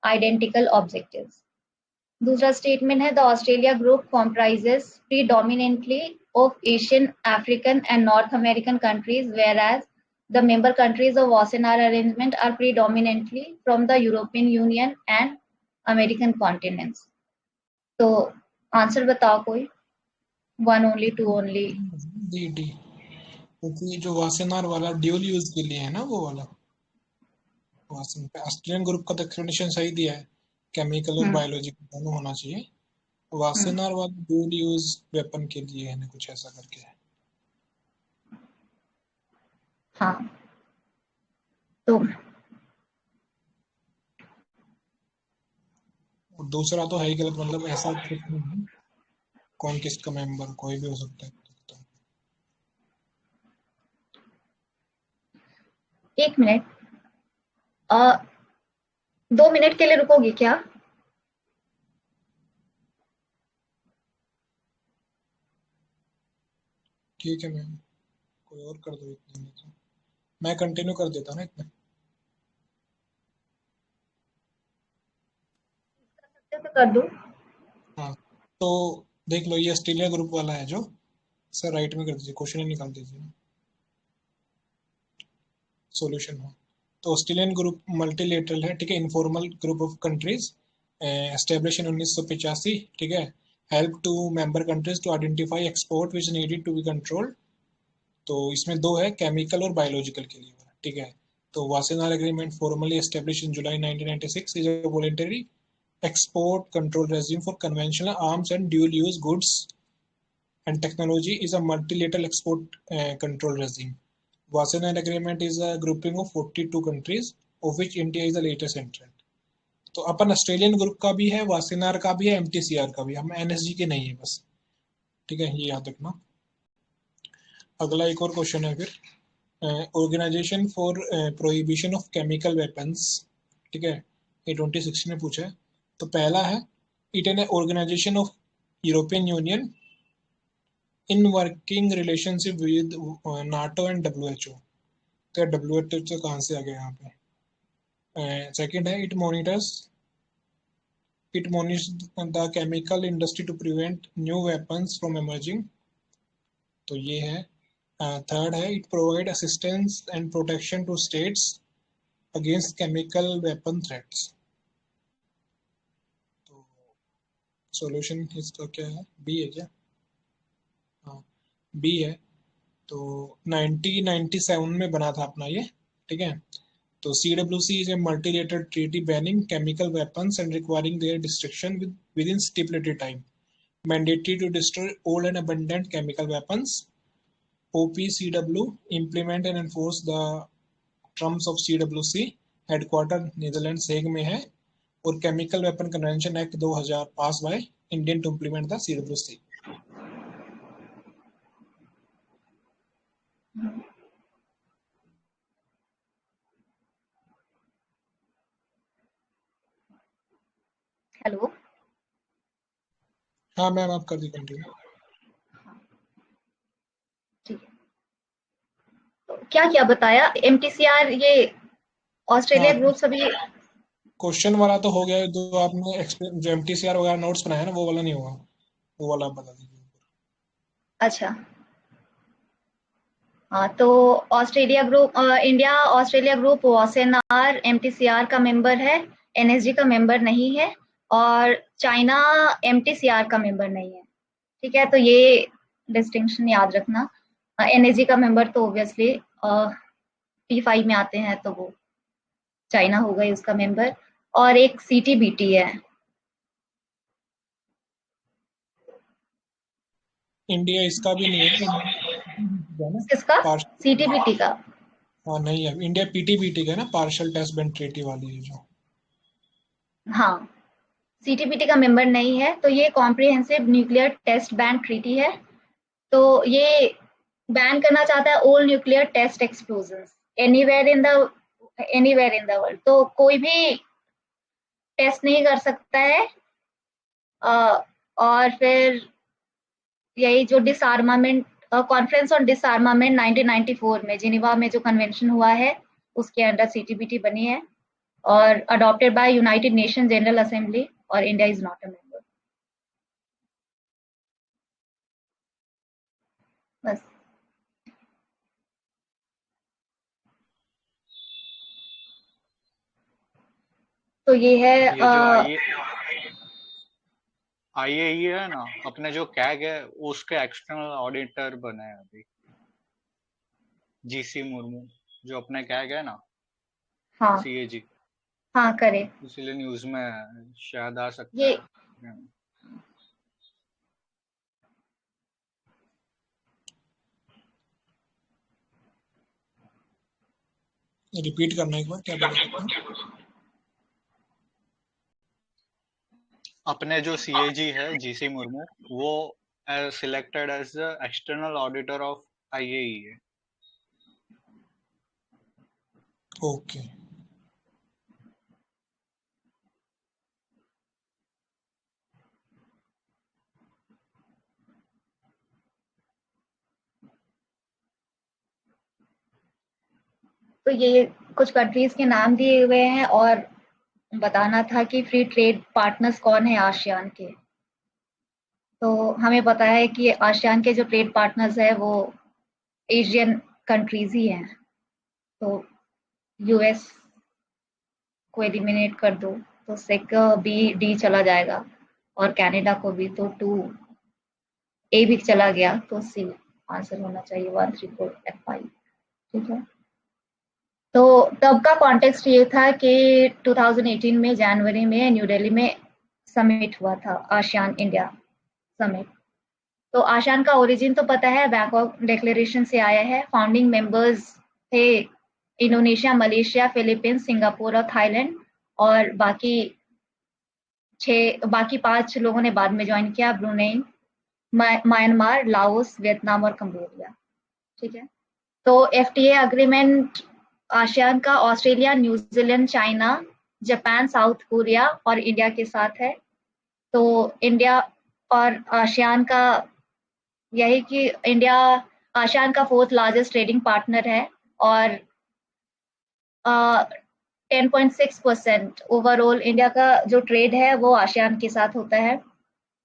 B: identical objectives। दूसरा statement है, the Australia group comprises predominantly of Asian, African and north American countries, whereas the member countries of Wassenaar Arrangement are predominantly from the European Union and American continents। तो answer बताओ कोई, 1 only, 2 only.
D: D, क्योंकि जो Wassenaar वाला dual use के लिए है ना, वो वाला ऑस्ट्रेलियन ग्रुप का तो एक्सप्लेनेशन सही दिया है, केमिकल और बायोलॉजिकल दोनों होना चाहिए। वासेनार वाला ड्यूल यूज वेपन के लिए है ना, कुछ ऐसा करके है।
B: हाँ, तो
D: और दूसरा तो है ही गलत, मतलब ऐसा कुछ नहीं है, कौन किसका मेंबर कोई भी हो सकता है।
B: एक मिनट, 2 मिनट के लिए रुकोगी क्या?
D: ठीक है मैम, कोई और कर दो इतने में, तो मैं कंटिन्यू कर देता ना इतने।
B: तो कर दो।
D: हाँ, तो देख लो, ये ऑस्ट्रेलिया ग्रुप वाला है जो, सर राइट में कर दीजिए, क्वेश्चन ही निकाल दीजिए, सॉल्यूशन हो। तो ऑस्ट्रेलियन ग्रुप मल्टीलेटरल है, ठीक है, informal group of countries, establish in 1985, ठीक है, help to member countries to identify export which needed to be controlled. तो इसमें 2 है, केमिकल और बायोलॉजिकल के लिए, ठीक है। तो Wassenaar agreement formally establish in July 1996 is a voluntary export control regime for conventional arms and dual use goods and technology is a multilateral export control regime. Wassenaar Agreement is a grouping of 42 countries of which India is the latest entrant। तो अपन Australian group का भी है, Wassenaar का भी है, MTCR का भी, हम NSG के नहीं है बस, ठीक है, ये याद रखना। अगला एक और क्वेश्चन है फिर, organization for prohibition of chemical weapons, ठीक है, ये 2016 में पूछा है। तो पहला है, it an organization of European union in working relationship with NATO and WHO। तो WHO कहाँ से आ गया यहाँ पे। सेकंड है, it monitors the chemical industry to prevent new weapons from emerging. तो ये है। थर्ड है, it provide assistance and protection to states against chemical weapon threats. Solution इसका क्या है, बी है क्या? हाँ, बी है। तो 1997 में बना था अपना ये, ठीक है। तो CWC is a multilateral treaty banning chemical weapons and requiring their destruction within stipulated time. Mandatory to destroy old and abundant chemical weapons. OPCW implement and enforce the terms of CWC. Headquarter Netherlands Hague में है और chemical weapon convention act 2000 pass by Indian to implement the CWC.
B: Hello,
D: हाँ ma'am आप कर दी continue.
B: ठीक है. तो क्या बताया MTCR, ये ऑस्ट्रेलिया
D: हाँ.
B: ग्रुप सभी.
D: क्वेश्चन वाला तो हो गया, जो आपने जो MTCR वगैरह नोट्स बनाया ना वो वाला नहीं होगा, वो वाला आप बता दीजिए.
B: अच्छा, हाँ, तो Australia group, India Australia group OSNR MTCR का मेंबर है, NSG का मेंबर नहीं है, और चाइना MTCR का मेंबर नहीं है. ठीक है, तो ये डिस्टिंक्शन याद रखना. NSG का मेंबर तो ऑब्वियसली P5 में आते हैं, तो वो चाइना हो गई उसका मेंबर, और एक CTBT है.
D: इंडिया इसका भी नहीं है.
B: किसका? CTBT का.
D: हाँ नहीं है, इंडिया PTBT का ना, पार्शियल टेस्ट बैंड ट्रीटी वाली है जो.
B: हाँ, CTBT का मेंबर नहीं है, तो ये comprehensive nuclear test ban treaty है. तो ये बैन करना चाहता है all nuclear test explosions anywhere in the world. तो कोई भी टेस्ट नहीं कर सकता है. और फिर यही जो डिसआर्मामेंट कॉन्फ्रेंस ऑन डिसआर्मामेंट 1994 में जिनेवा में जो कन्वेंशन हुआ है, उसके अंडर CTBT बनी है और adopted by united nation general assembly, और India is not a member. बस. तो ये है
F: ये जो IAEA है ना, अपने जो कैग है उसके एक्सटर्नल ऑडिटर बने हैं अभी GC मुर्मू, जो अपने कैग है ना.
B: हाँ,
F: CAG.
B: हाँ करे.
F: इसीलिए न्यूज में शायद आ सकता
B: ये
F: है.
D: रिपीट करना एक बार, क्या बोला?
F: अपने जो CAG है GC मुर्मू, वो selected as the external auditor of IAEA.
D: Okay.
B: तो ये कुछ कंट्रीज के नाम दिए हुए हैं, और बताना था कि फ्री ट्रेड पार्टनर्स कौन है आसियान के. तो हमें पता है कि आसियान के जो ट्रेड पार्टनर्स है वो एशियन कंट्रीज ही हैं. तो US को एलिमिनेट कर दो तो सेक B-D चला जाएगा, और कनाडा को भी, तो 2A भी चला गया, तो C आंसर होना चाहिए 1, 3, 4, F5. ठीक है. तो तब का कॉन्टेक्स्ट ये था कि 2018 में जनवरी में न्यू दिल्ली में समिट हुआ था, आसियान इंडिया समिट. तो आसियान का ओरिजिन तो पता है, बैंकॉक डिक्लेरेशन से आया है. फाउंडिंग मेंबर्स थे इंडोनेशिया, मलेशिया, फिलीपींस, सिंगापुर और थाईलैंड, और बाकी 5 लोगों ने बाद में ज्वाइन किया, ब्रुनेई, म्यांमार, लाओस, वियतनाम और कंबोडिया. ठीक है. तो FTA अग्रीमेंट आसियान का Australia, New Zealand, China, Japan, south Korea और इंडिया के साथ है. तो इंडिया और आसियान का यही कि इंडिया आसियान का 4th लार्जेस्ट ट्रेडिंग पार्टनर है, और 10.6% ओवरऑल इंडिया का जो ट्रेड है वो आसियान के साथ होता है.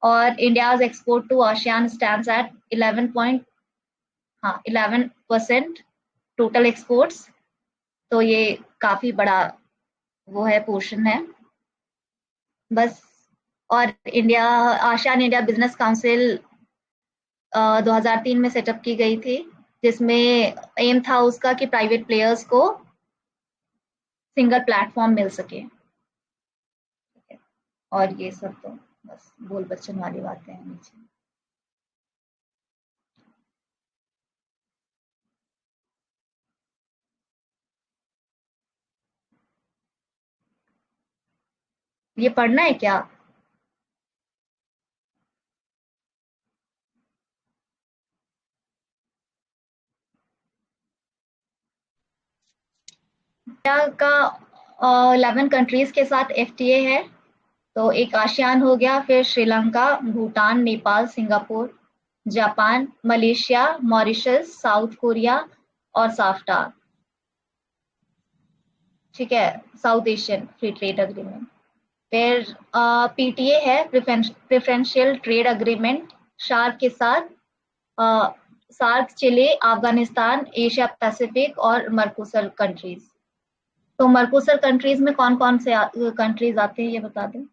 B: और India's export to ASEAN stands at 11% total exports. तो ये काफी बड़ा वो है, पोर्शन है. बस. और India ASEAN India business council 2003 में सेटअप की गई थी, जिसमें एम था उसका कि प्राइवेट प्लेयर्स को सिंगल प्लेटफॉर्म मिल सके। और ये सब तो बस बोल बच्चन वाली बातें हैं नीचे। ये पढ़ना है क्या? इंडिया का 11 कंट्रीज के साथ FTA है। तो एक आसियान हो गया, फिर Sri Lanka, Bhutan, Nepal, Singapore, Japan, Malaysia, Mauritius, South Korea और साफ्टा। ठीक है, South Asian free trade agreement. फिर PTA है, प्रेफरेंशियल ट्रेड एग्रीमेंट सार्क के साथ। SAARC, Chile, Afghanistan, Asia Pacific और मर्कोसर कंट्रीज। तो मर्कोसर कंट्रीज में कौन कौन से कंट्रीज आते हैं ये बता दें।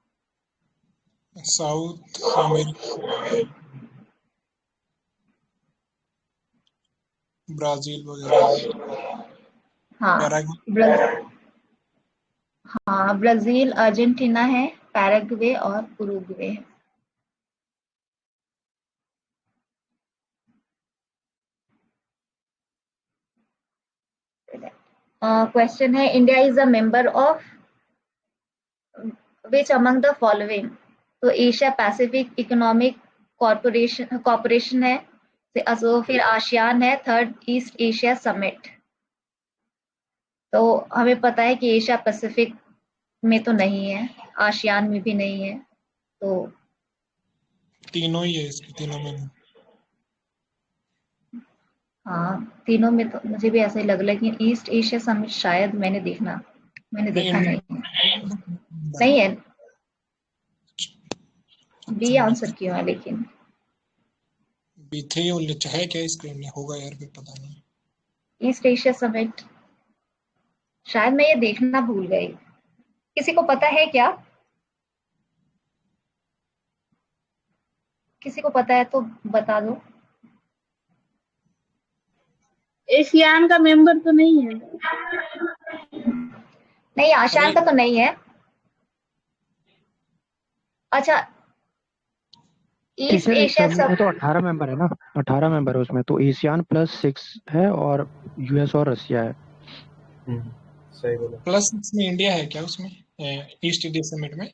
D: साउथ अमेरिका, ब्राजील वगैरह,
B: हाँ
D: पैराग्वे।
B: हाँ, ब्राजील, अर्जेंटीना है, पैराग्वे और उरुग्वे है। क्वेश्चन है, India is a member of which among the following. तो एशिया पैसिफिक इकोनॉमिक कॉर्पोरेशन है, फिर आसियान है, थर्ड ईस्ट एशिया समिट। तो हमें पता है कि एशिया पैसिफिक में तो नहीं है, आसियान में भी नहीं है, तो
D: तीनों ही है, इसके तीनों में नहीं।
B: हाँ, तीनों में तो मुझे भी ऐसा ही लग रहा है, लेकिन ईस्ट एशिया समिट शायद मैंने देखा नहीं है। नहीं है, बी आंसर क्यों है लेकिन?
D: बीथे है क्या स्क्रीन में? होगा यार, फिर पता नहीं।
B: ईस्ट एशिया समिट शायद मैं ये देखना भूल गई। किसी को पता है क्या? किसी को पता है तो बता दो।
C: एशियान का मेंबर तो नहीं है।
B: नहीं, आसियान
D: अरे
B: का तो नहीं है। अच्छा, ईस्ट
G: टीचर
B: एशिया
G: वो
B: सब।
G: तो 18 मेंबर है ना, 18 मेंबर है उसमें, तो एशियान +6 है और US और रसिया है।
E: सही बोला।
D: +6 में इंडिया है क्या उसमें, ईस्ट एशिया समिट में?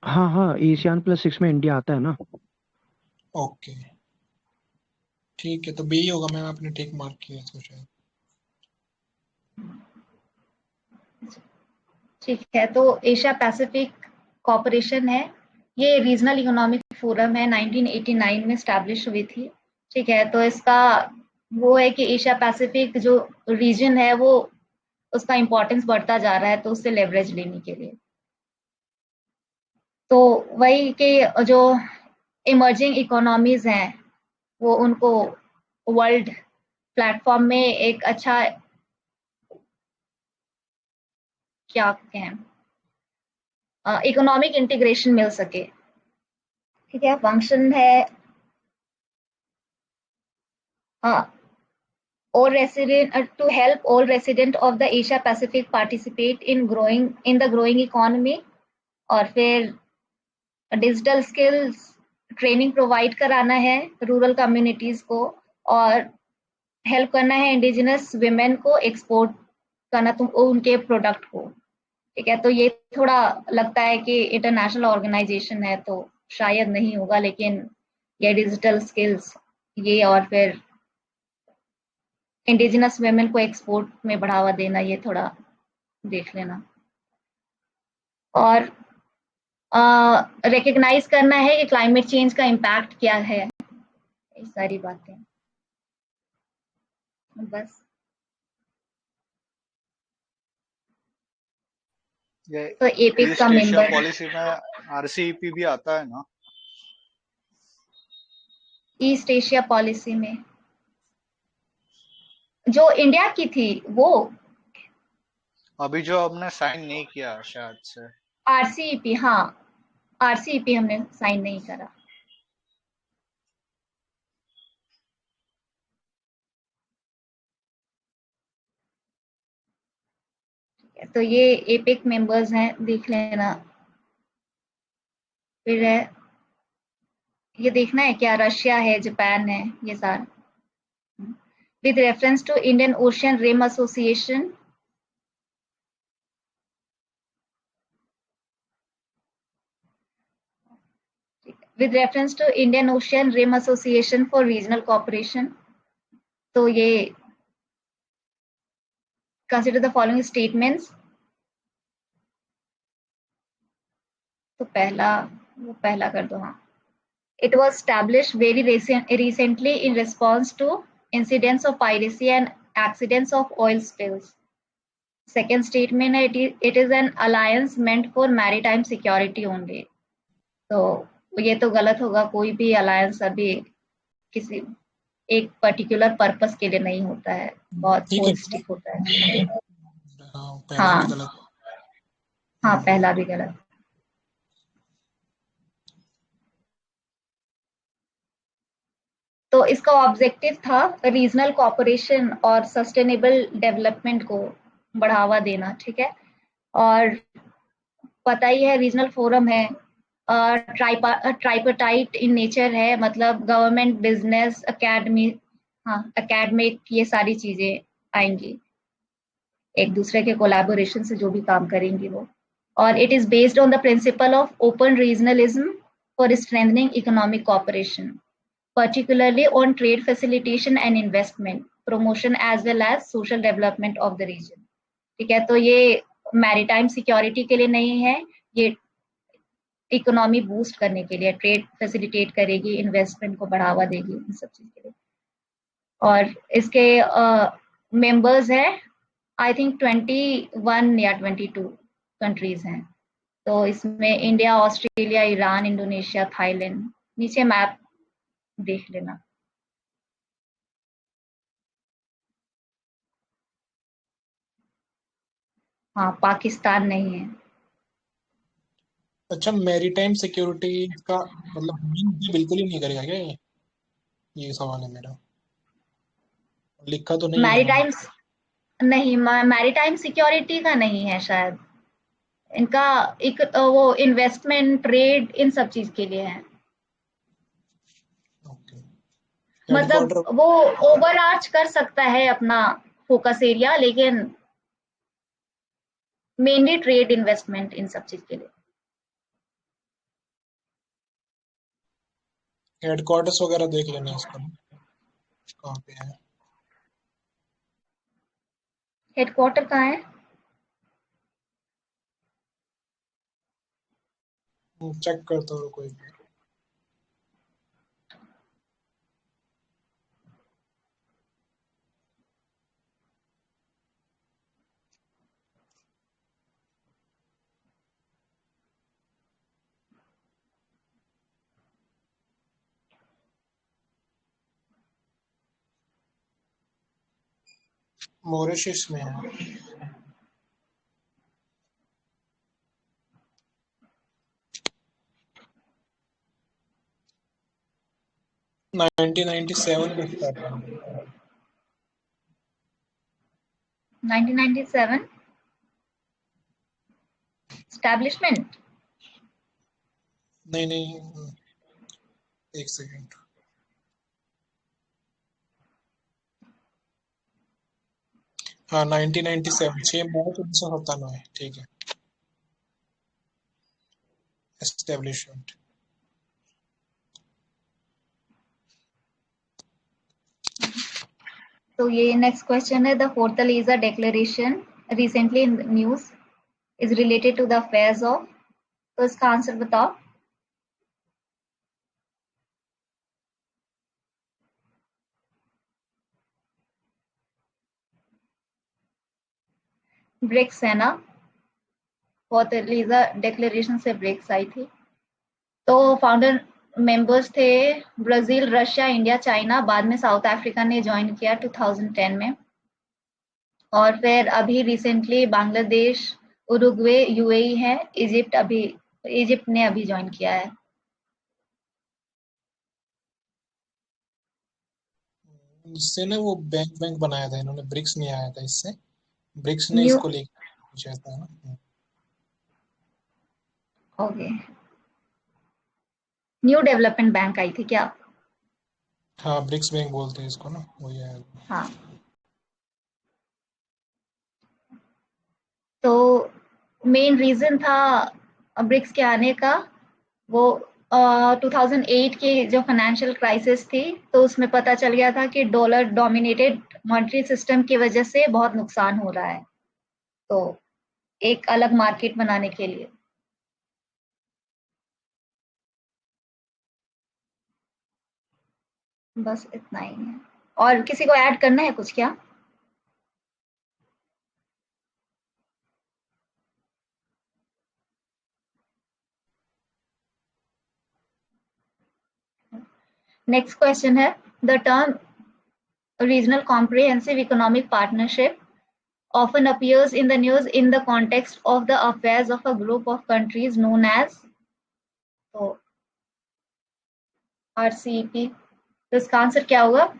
G: हाँ, एशियान +6 में इंडिया आता है ना।
D: ओके ठीक है, तो बी होगा। मैम आपने ठीक मार्क किया तो शायद।
B: ठीक है, तो एशिया पैसिफिक कॉर्पोरेशन है, ये रीजनल इकोनॉमिक फोरम है, 1989 में स्टैब्लिश हुई थी। ठीक है, तो इसका वो है कि एशिया पैसिफिक जो रीजन है वो उसका इम्पोर्टेंस बढ़ता जा रहा है, तो उससे लेवरेज लेने के लिए। तो वही कि जो इमर्जिंग इकोनॉमीज हैं वो उनको वर्ल्ड प्लेटफॉर्म में एक अच्छा क्या कहें इकोनॉमिक इंटीग्रेशन मिल सके। ठीक है, फंक्शन है all resident to help all resident of the Asia Pacific participate in the growing economy। और फिर डिजिटल स्किल्स ट्रेनिंग प्रोवाइड कराना है रूरल कम्युनिटीज को, और हेल्प करना है इंडिजिनस विमेन को एक्सपोर्ट करना तुम उनके प्रोडक्ट को। ठीक है, तो ये थोड़ा लगता है कि इंटरनेशनल ऑर्गेनाइजेशन है तो शायद नहीं होगा, लेकिन ये डिजिटल स्किल्स ये और फिर इंडिजिनस वेमेन को एक्सपोर्ट में बढ़ावा देना, ये थोड़ा देख लेना। और रिकग्नाइज करना है कि क्लाइमेट चेंज का इम्पैक्ट क्या है, ये सारी बातें बस।
F: ये
B: तो एपिक का
F: ईस्ट एशिया
B: मेंबर
F: पॉलिसी में RCEP भी आता है ना?
B: ईस्ट एशिया पॉलिसी में जो इंडिया की थी वो
F: अभी जो हमने साइन नहीं किया शायद से।
B: RCEP, हाँ, RCEP हमने साइन नहीं करा। तो ये एपेक मेंबर्स हैं, देख लेना। फिर है, ये देखना है क्या, रशिया है, जापान है, ये सारे। With reference to Indian Ocean Rim Association, with reference to Indian Ocean Rim Association for Regional Cooperation, तो ये consider the following statements। तो वो पहला कर दो, हाँ। It was established very recently in response to incidents of piracy and accidents of oil spills। Second statement है, it is an alliance meant for maritime security only। तो ये तो गलत होगा, कोई भी अलायंस अभी किसी एक पर्टिकुलर पर्पस के लिए नहीं होता है, बहुत
D: ठीक है,
B: होलिस्टिक होता है।
D: हाँ, पहला भी गलत।
B: हाँ, पहला भी गलत। तो इसका ऑब्जेक्टिव था रीजनल कोऑपरेशन और सस्टेनेबल डेवलपमेंट को बढ़ावा देना, ठीक है। और पता ही है रीजनल फोरम है, ट्राइपार्टाइट इन नेचर है, मतलब गवर्नमेंट, बिजनेस, एकेडमी, हाँ एकेडमिक, ये सारी चीजें आएंगी, एक दूसरे के कोलैबोरेशन से जो भी काम करेंगी वो। और it is based on the principle of open regionalism for strengthening economic cooperation, particularly on trade facilitation and investment promotion as well as social development of the region। ठीक है, तो ये मैरीटाइम सिक्योरिटी के लिए नहीं है, ये इकोनॉमी बूस्ट करने के लिए, ट्रेड फैसिलिटेट करेगी, इन्वेस्टमेंट को बढ़ावा देगी, इन सब चीज के लिए। और इसके मेंबर्स है आई थिंक 21 या 22 कंट्रीज हैं। तो इसमें India, Australia, Iran, Indonesia, Thailand, नीचे मैप देख लेना। हाँ, पाकिस्तान नहीं है।
D: अच्छा, मैरीटाइम सिक्योरिटी का मतलब बिल्कुल ही नहीं करेगा क्या ये सवाल है मेरा। लिखा तो नहीं है
B: मैरीटाइम नहीं, मैरीटाइम सिक्योरिटी का नहीं है शायद, इनका एक वो इन्वेस्टमेंट, ट्रेड, इन सब चीज के लिए है। मतलब वो ओवर आर्च कर सकता है अपना फोकस एरिया, लेकिन मेनली ट्रेड, इन्वेस्टमेंट, इन सब चीज के लिए।
D: हेडक्वार्टर्स वगैरह देख लेना इसका, कहाँ पे है।
B: हेडक्वार्टर कहाँ है?
D: चेक करता हूँ कोई भी। मॉरिशस में है। Nineteen
B: 1997 establishment.
D: नहीं, एक सेकेंड। हाँ, 1997, 6 मार्च 1997, ठीक है, एस्टेब्लिशमेंट।
B: तो ये नेक्स्ट क्वेश्चन है, the Fortaleza declaration recently in news is related to the affairs of, तो इसका आंसर बताओ। ब्रिक्स है ना, फोर्टलीजा डिक्लेरेशन से ब्रिक्स आई थी। तो फाउंडर मेंबर्स थे ब्राजील, रशिया, इंडिया, चाइना, बाद में साउथ अफ्रीका ने ज्वाइन किया 2010 में। और फिर अभी रिसेंटली बांग्लादेश, उरुग्वे, यूएई है, इजिप्ट ने अभी ज्वाइन किया है।
D: इससे ना वो बैंक बनाया था इन्होंने, ब्रिक्स नहीं आया था इससे, ब्रिक्स ने
B: न्यू
D: इसको ले कुछ ऐसा है ना।
B: ओके, न्यू डेवलपमेंट बैंक आई थी क्या?
D: हाँ, ब्रिक्स बैंक बोलते हैं इसको ना, वही है।
B: हाँ, तो मेन रीजन था ब्रिक्स के आने का वो 2008 की जो फाइनेंशियल क्राइसिस थी, तो उसमें पता चल गया था कि डॉलर डोमिनेटेड मॉनेटरी सिस्टम की वजह से बहुत नुकसान हो रहा है, तो एक अलग मार्केट बनाने के लिए। बस इतना ही है। और किसी को ऐड करना है कुछ क्या? नेक्स्ट क्वेश्चन है, the term regional comprehensive economic partnership often appears in the news in the context of the affairs of a group of countries known as तो RCEP। तो इसका आंसर क्या होगा?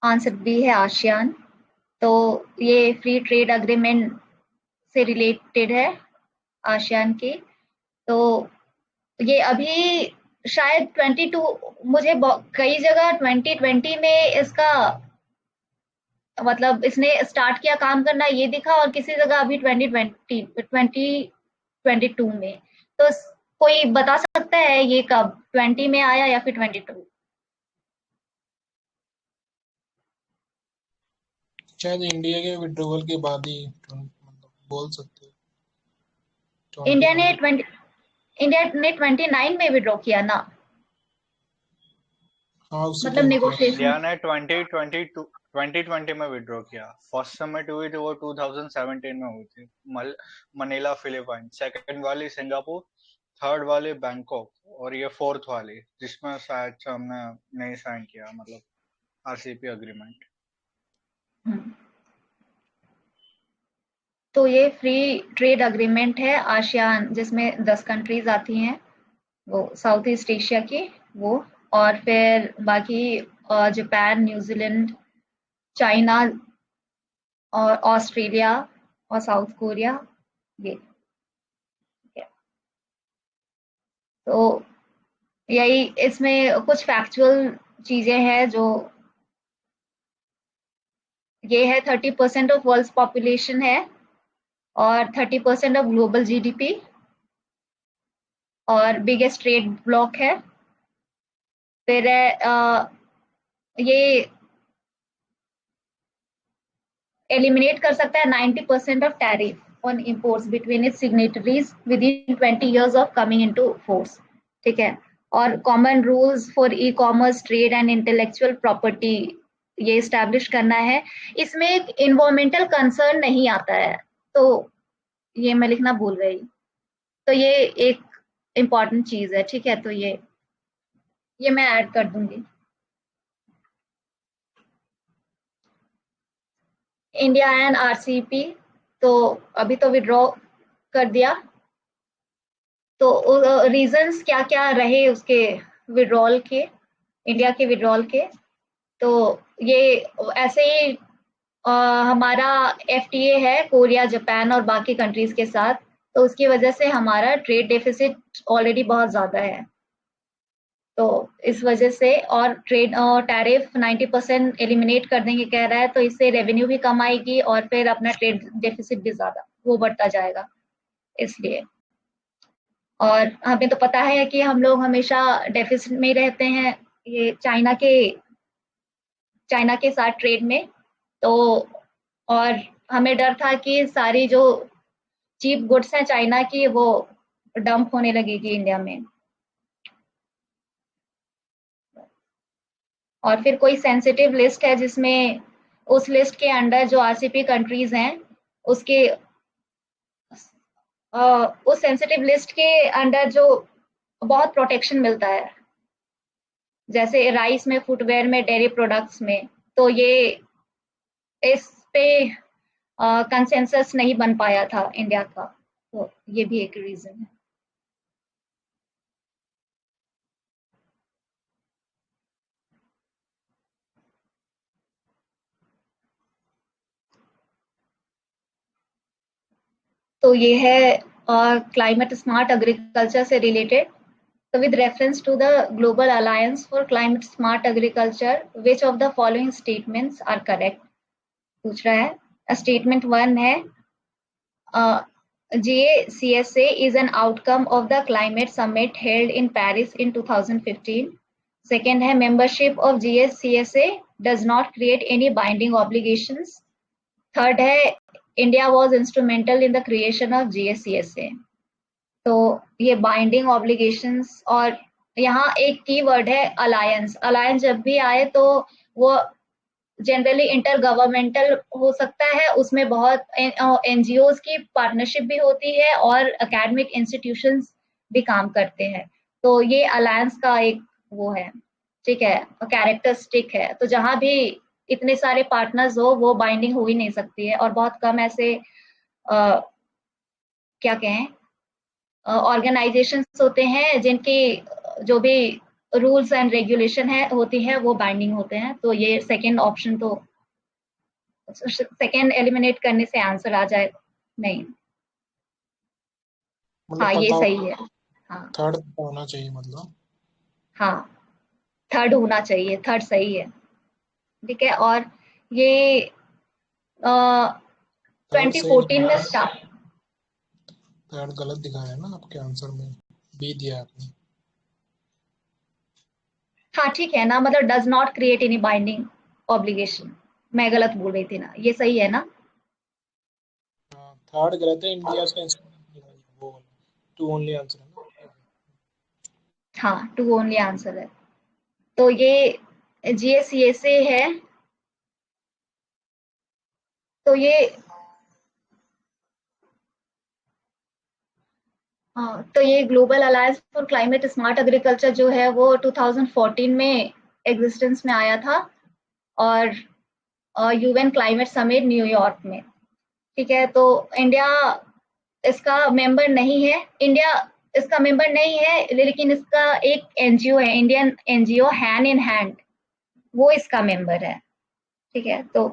B: आंसर बी है आसियान। तो ये free trade agreement से related है आसियान की। तो ये अभी शायद 22 मुझे कई जगह 2020 में इसका मतलब इसने स्टार्ट किया काम करना ये दिखा, और किसी जगह अभी 2022 में। तो कोई बता सकता है ये कब 20 में आया या फिर 22?
D: शायद इंडिया के विड्रॉवल के बाद ही मतलब बोल सकते हैं।
B: इंडिया ने 29 में विड्रॉ किया ना,
D: हाँ, उसी
B: मतलब
D: टाइम किया था।
F: India
B: negotiation.
F: ने 2020 में विड्रॉ किया। फर्स्ट समिट हुई थी वो 2017 में हुई थी, मनीला फिलीपाइन। सेकंड वाली सिंगापुर, थर्ड वाली बैंकॉक, और ये फोर्थ वाली जिसमें शायद हमने नहीं साइन किया, मतलब आरसीपी अग्रीमेंट।
B: तो ये फ्री ट्रेड अग्रीमेंट है आसियान, जिसमें 10 कंट्रीज आती हैं, वो साउथ ईस्ट एशिया की वो, और फिर बाकी जापान, न्यूजीलैंड, चाइना और ऑस्ट्रेलिया और साउथ कोरिया, ये। तो यही इसमें कुछ फैक्चुअल चीजें हैं जो ये है 30% ऑफ वर्ल्ड पॉपुलेशन है, और 30% ऑफ ग्लोबल जीडीपी, और बिगेस्ट ट्रेड ब्लॉक है। फिर ये एलिमिनेट कर सकता है 90% of tariff on imports between its signatories with in 20 years of coming into force. ठीक है, और common rules for e commerce, trade and intellectual property ये इस्टेब्लिश करना है। इसमें एक इन्वायरमेंटल कंसर्न नहीं आता है, तो ये मैं लिखना भूल गई। तो ये एक इम्पॉर्टेंट चीज है। ठीक है, तो ये मैं ऐड कर दूंगी। इंडिया एंड आरसीपी तो अभी तो विड्रॉ कर दिया, तो रीजंस क्या क्या रहे उसके विड्रॉल के, इंडिया के विड्रॉल के? तो ये ऐसे ही हमारा एफटीए है कोरिया, जापान और बाकी कंट्रीज के साथ, तो उसकी वजह से हमारा ट्रेड डेफिसिट ऑलरेडी बहुत ज्यादा है। तो इस वजह से, और ट्रेड टैरिफ 90% एलिमिनेट कर देंगे कह रहा है, तो इससे रेवेन्यू भी कम आएगी और फिर अपना ट्रेड डेफिसिट भी ज्यादा वो बढ़ता जाएगा, इसलिए। और हमें तो पता है कि हम लोग हमेशा डेफिसिट में ही रहते हैं ये चाइना के साथ ट्रेड में। तो और हमें डर था कि सारी जो चीप गुड्स हैं चाइना की वो डंप होने लगेगी इंडिया में। और फिर कोई सेंसिटिव लिस्ट है जिसमें उस लिस्ट के अंडर जो आरसीपी कंट्रीज हैं उसके उस सेंसिटिव लिस्ट के अंडर जो बहुत प्रोटेक्शन मिलता है, जैसे राइस में, फुटवेयर में, डेयरी प्रोडक्ट्स में। तो ये इस पे कंसेंसस नहीं बन पाया था इंडिया का, तो ये भी एक रीजन है। तो ये है क्लाइमेट स्मार्ट एग्रीकल्चर से related. So with reference to the Global Alliance for Climate Smart Agriculture, which of the following statements are correct? पूछ रहा है. Statement 1 है GACSA is an outcome of the climate summit held in Paris in 2015. Second है membership of GACSA does not create any binding obligations. Third है India was instrumental in the creation of GACSA. तो ये binding obligations, और यहाँ एक keyword है alliance. Alliance जब भी आए तो वो जनरली इंटर गवर्नमेंटल हो सकता है, उसमें बहुत एनजीओज की पार्टनरशिप भी होती है और एकेडमिक इंस्टीट्यूशंस भी काम करते हैं. तो ये अलायंस का एक वो है, ठीक है, कैरेक्टरिस्टिक है. तो जहां भी इतने सारे पार्टनर्स हो वो बाइंडिंग हो ही नहीं सकती है, और बहुत कम ऐसे क्या कहें ऑर्गेनाइजेशंस होते हैं जिनकी जो भी रूल्स एंड रेगुलेशन है होती है वो बाइंडिंग होते हैं. तो ये सेकंड ऑप्शन, तो सेकंड एलिमिनेट करने से आंसर आ जाए नहीं. हाँ ये सही है. हाँ
D: थर्ड होना चाहिए मतलब.
B: हाँ थर्ड होना चाहिए, थर्ड सही है. ठीक है. और ये 2014 में स्टार्ट.
D: थर्ड गलत दिखा है ना आपके आंसर में, बी दिया आपने.
B: हाँ ठीक है ना, मतलब does not create any binding obligation. मैं गलत बोल रही थी ना, ये सही है ना.
D: थर्ड गलत है, इंडिया का वो टू ओनली आंसर है ना.
B: हाँ टू ओनली आंसर है. तो ये GACSA है. तो ये तो ये global alliance for climate smart agriculture जो है वो 2014 में एग्जिस्टेंस में आया था, और यूएन क्लाइमेट समिट न्यूयॉर्क में. ठीक है. तो इंडिया इसका मेंबर नहीं है. इंडिया इसका मेंबर नहीं है, लेकिन इसका एक एनजीओ है, Indian NGO hand in hand, वो इसका मेंबर है. ठीक है. तो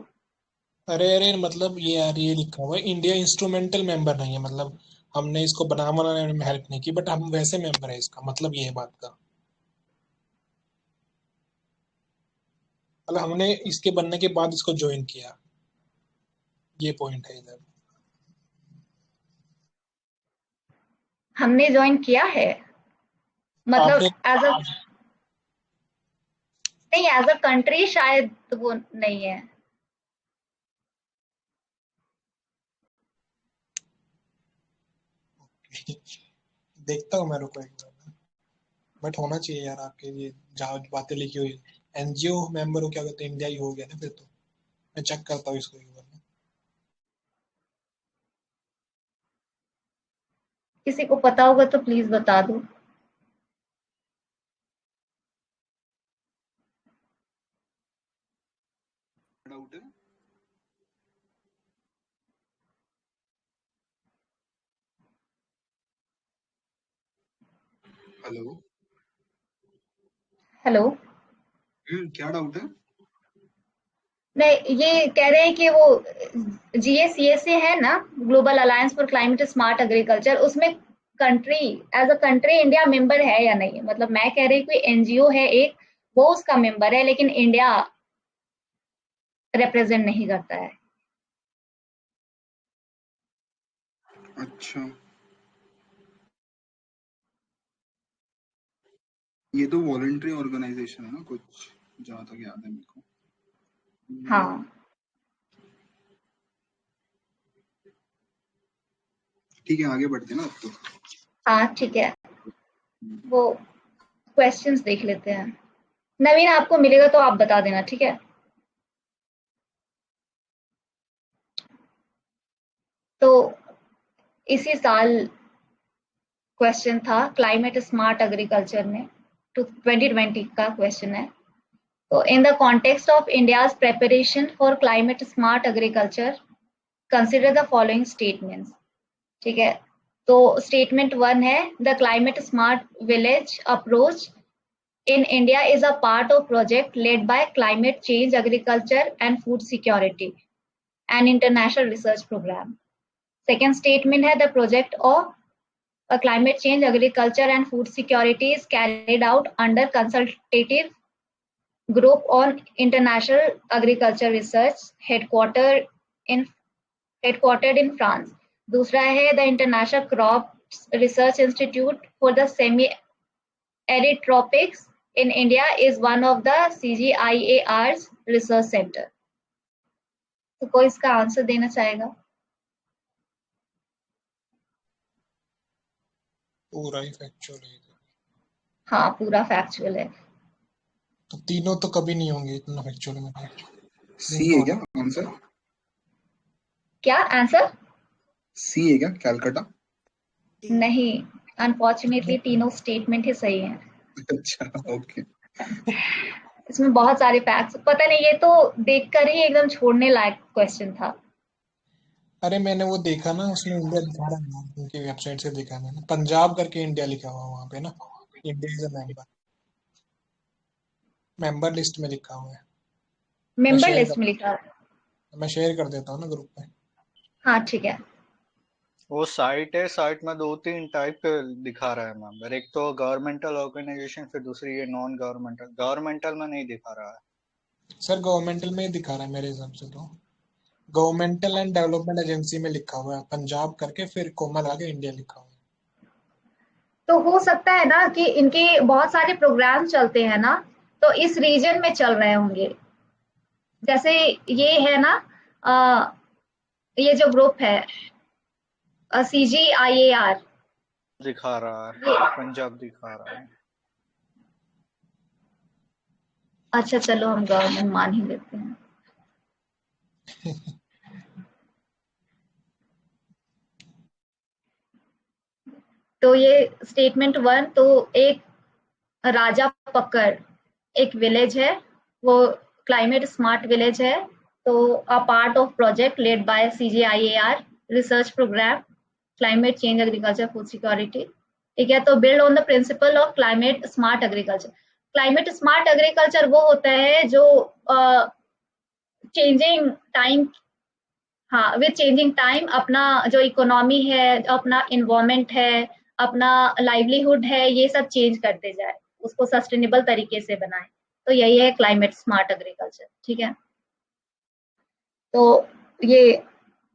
D: अरे मतलब ये यार ये लिखा हुआ है इंडिया इंस्ट्रूमेंटल मेंबर नहीं है, मतलब हमने इसको बनाने में हेल्प नहीं की, बट हम वैसे मेंबर है इसका मतलब ये है बात का. मतलब हमने इसके बनने के बाद इसको ज्वाइन किया, ये पॉइंट है इधर.
B: हमने ज्वाइन किया है मतलब एज अ नहीं, एज अ कंट्री शायद वो नहीं है.
D: देखता हूँ मैं, रुको एक बार. बट होना चाहिए यार आपके ये जहाँ बातें लिखी हुई. एनजीओ मेंबर हो क्या कहते हैं, इंडिया ही हो गया ना फिर तो. मैं चेक करता हूँ इसको एक बार.
B: किसी को पता होगा तो प्लीज बता दो.
H: डाउट है. Hello
B: hello.
H: क्या डाउट है.
B: नहीं, ये कह रहे हैं कि वो GACSA है ना, global alliance for climate smart agriculture, उसमें country as a country India member है या नहीं. मतलब मैं कह रही हूँ कि एनजीओ है एक, वो उसका मेंबर है, लेकिन इंडिया रिप्रेजेंट नहीं करता है.
H: अच्छा, ये तो वॉलंटरी ऑर्गेनाइजेशन है ना कुछ, जहाँ तक याद है मेरे को.
B: हाँ
H: ठीक है, आगे बढ़ते हैं ना अब तो.
B: हाँ ठीक है. वो क्वेश्चंस देख लेते हैं. नवीन आपको मिलेगा तो आप बता देना. ठीक है. तो इसी साल क्वेश्चन था क्लाइमेट स्मार्ट एग्रीकल्चर में, 2020 का क्वेश्चन है. तो इन the context of India's preparation for climate smart agriculture consider the following statements. ठीक है. तो स्टेटमेंट 1 है the climate smart village approach in India is a part of project led by Climate Change, Agriculture and Food Security, an international research program. Second statement है the project of climate change, agriculture and food security is carried out under consultative group on international agriculture research headquartered in France. दूसरा है the International Crops Research Institute for the Semi-Arid Tropics in India is one of the CGIAR's research center. तो कोई इसका answer देना चाहेगा?
D: पूरा ही factual है।
B: हाँ, पूरा फैक्चुअल है।
D: तो तीनों तो कभी नहीं होंगे इतना फैक्चुअल में।
H: सी है क्या आंसर?
B: क्या आंसर?
H: सी है क्या कैलकाटा?
B: नहीं, अनफॉर्चुनेटली तीनों स्टेटमेंट ही सही हैं।
H: अच्छा, ओके।
B: इसमें बहुत सारे फैक्ट्स, पता नहीं, ये तो देखकर ही एकदम छोड़ने लायक क्वेश्चन था।
D: अरे मैंने वो देखा ना, उसमें इंडिया दिखा रहा है, उनकी वेबसाइट से देखा मैंने, पंजाब करके इंडिया लिखा हुआ वहां पे ना, India is a member list में लिखा हुआ है।
B: मेंबर लिस्ट में लिखा है।
D: मैं शेयर कर देता हूँ ना ग्रुप पे।
B: हाँ ठीक है।
F: वो साइट है, साइट में 2-3 टाइप के दिखा रहा है मेंबर, एक तो गवर्नमेंटल ऑर्गेनाइजेशन, फिर दूसरी ये नॉन गवर्नमेंटल। गवर्नमेंटल में नहीं दिखा रहा है
D: सर, गवर्नमेंटल में ही दिखा रहा है मेरे हिसाब से, तो गवर्नमेंटल एंड डेवलपमेंट एजेंसी में लिखा हुआ है पंजाब करके, फिर कोमा लगा के इंडिया लिखा हुआ है। तो
B: हो सकता है ना कि इनके बहुत सारे प्रोग्राम चलते हैं ना, तो इस रीजन में चल रहे होंगे। जैसे ये है ना, ये जो ग्रुप है CGIAR
F: दिखा रहा है, पंजाब दिखा रहा है।
B: अच्छा चलो, हम गवर्नमेंट मान ही लेते हैं। तो ये स्टेटमेंट 1, तो एक राजा पक्कर एक विलेज है, वो क्लाइमेट स्मार्ट विलेज है। तो a part of project led by CGIAR research program climate change agriculture food security. ठीक है, तो build on the principle of climate smart agriculture. Climate smart agriculture वो होता है जो चेंजिंग टाइम, हाँ, विद चेंजिंग टाइम अपना जो इकोनॉमी है, अपना इन्वायरमेंट है, अपना लाइवलीहुड है, ये सब चेंज करते जाए, उसको सस्टेनेबल तरीके से बनाए। तो यही है क्लाइमेट स्मार्ट एग्रीकल्चर। ठीक है, तो ये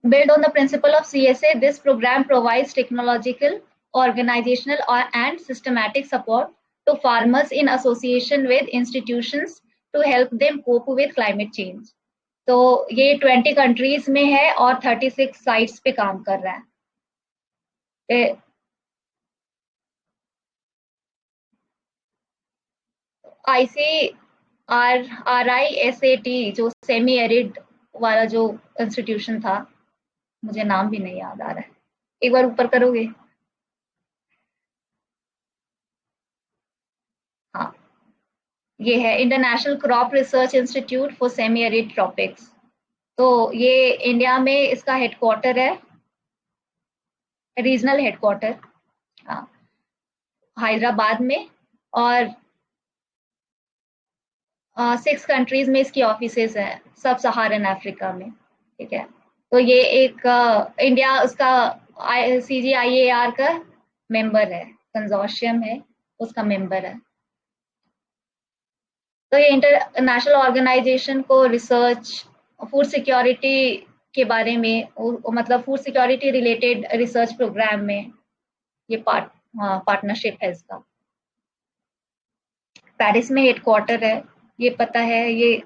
B: build on the principle of CSA, this program provides technological, organizational and systematic support to farmers in association with institutions to help them cope with climate change. तो ये 20 कंट्रीज में है और 36 sites पे काम कर रहा है। ICRISAT जो सेमी एरिड वाला जो इंस्टीट्यूशन था, मुझे नाम भी नहीं याद आ रहा है, एक बार ऊपर करोगे? हाँ, ये है international crop research institute for semi arid tropics. तो ये इंडिया में इसका हेडक्वार्टर है, रीजनल हेडक्वार्टर हैदराबाद में, और 6 कंट्रीज में इसकी ऑफिसेज हैं, सब सहारन अफ्रीका में। ठीक है, तो ये एक इंडिया उसका CGIAR का मेंबर है, कंजोर्शियम है, उसका मेंबर है। तो ये इंटरनेशनल ऑर्गेनाइजेशन को रिसर्च फूड सिक्योरिटी के बारे में, मतलब food security related research program में ये पार्टनरशिप है इसका। पेरिस में हेडक्वार्टर है, ये पता है, ये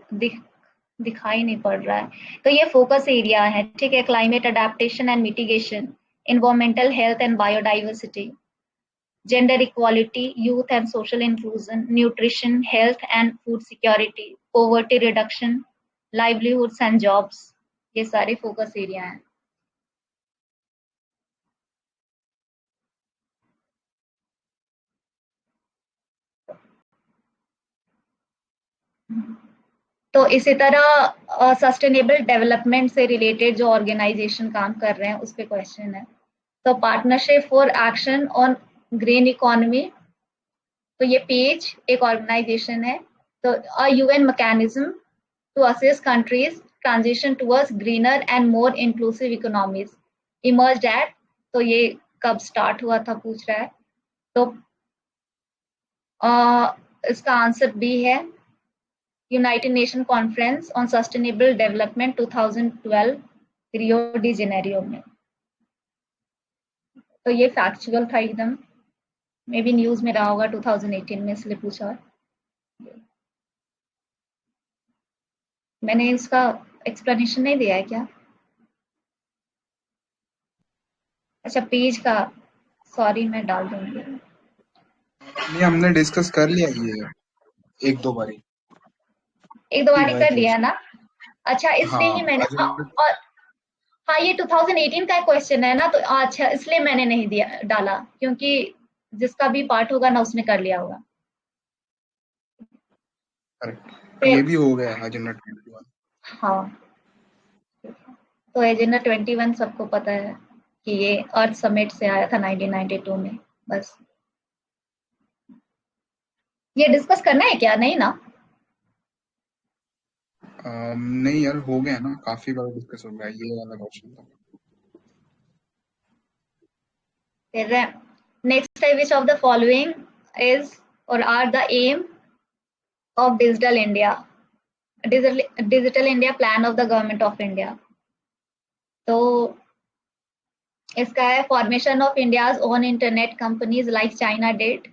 B: दिखाई नहीं पड़ रहा है। तो ये फोकस एरिया है। ठीक है, climate adaptation and mitigation, environmental health and biodiversity, gender equality, youth and social inclusion, nutrition, health and food security, poverty reduction, livelihoods and jobs, ये सारे फोकस एरिया हैं। तो इसी तरह सस्टेनेबल डेवलपमेंट से रिलेटेड जो ऑर्गेनाइजेशन काम कर रहे हैं उस पे क्वेश्चन है। तो partnership for action on green economy, तो ये पेज एक ऑर्गेनाइजेशन है। तो a UN mechanism to assist countries transition towards greener and more inclusive economies emerged at, तो ये कब स्टार्ट हुआ था पूछ रहा है। तो इसका आंसर बी है, United nation conference on sustainable development 2012 Rio de Janeiro में। तो ये फैक्चुअल था एकदम, मे बी न्यूज में रहा होगा 2018 में, इसलिए पूछा। मैंने इसका एक्सप्लेनेशन नहीं दिया है क्या? अच्छा, पेज का, सॉरी, मैं डाल दूंगी।
H: नहीं, हमने डिस्कस कर लिया ये एक दो बारी
B: कर लिया ना। अच्छा, इसलिए ही मैंने और हाँ, ये 2018 का क्वेश्चन है ना, तो अच्छा इसलिए मैंने नहीं दिया डाला, क्योंकि जिसका भी पार्ट होगा ना उसने कर लिया होगा।
H: ये भी हो गया एजेंडा 21।
B: हाँ, तो एजेंडा 21 सबको पता है कि ये अर्थ समिट से आया था 1992 में। बस ये डिस्कस करना है क्या? नहीं ना?
H: नहीं यार, हो गया ना, काफी बार डिस्कस हो गया ये वाला क्वेश्चन था।
B: नेक्स्ट है, which of the following is or are the aim of digital India plan of the government of India? तो इसका है, formation of India's own internet companies like China did,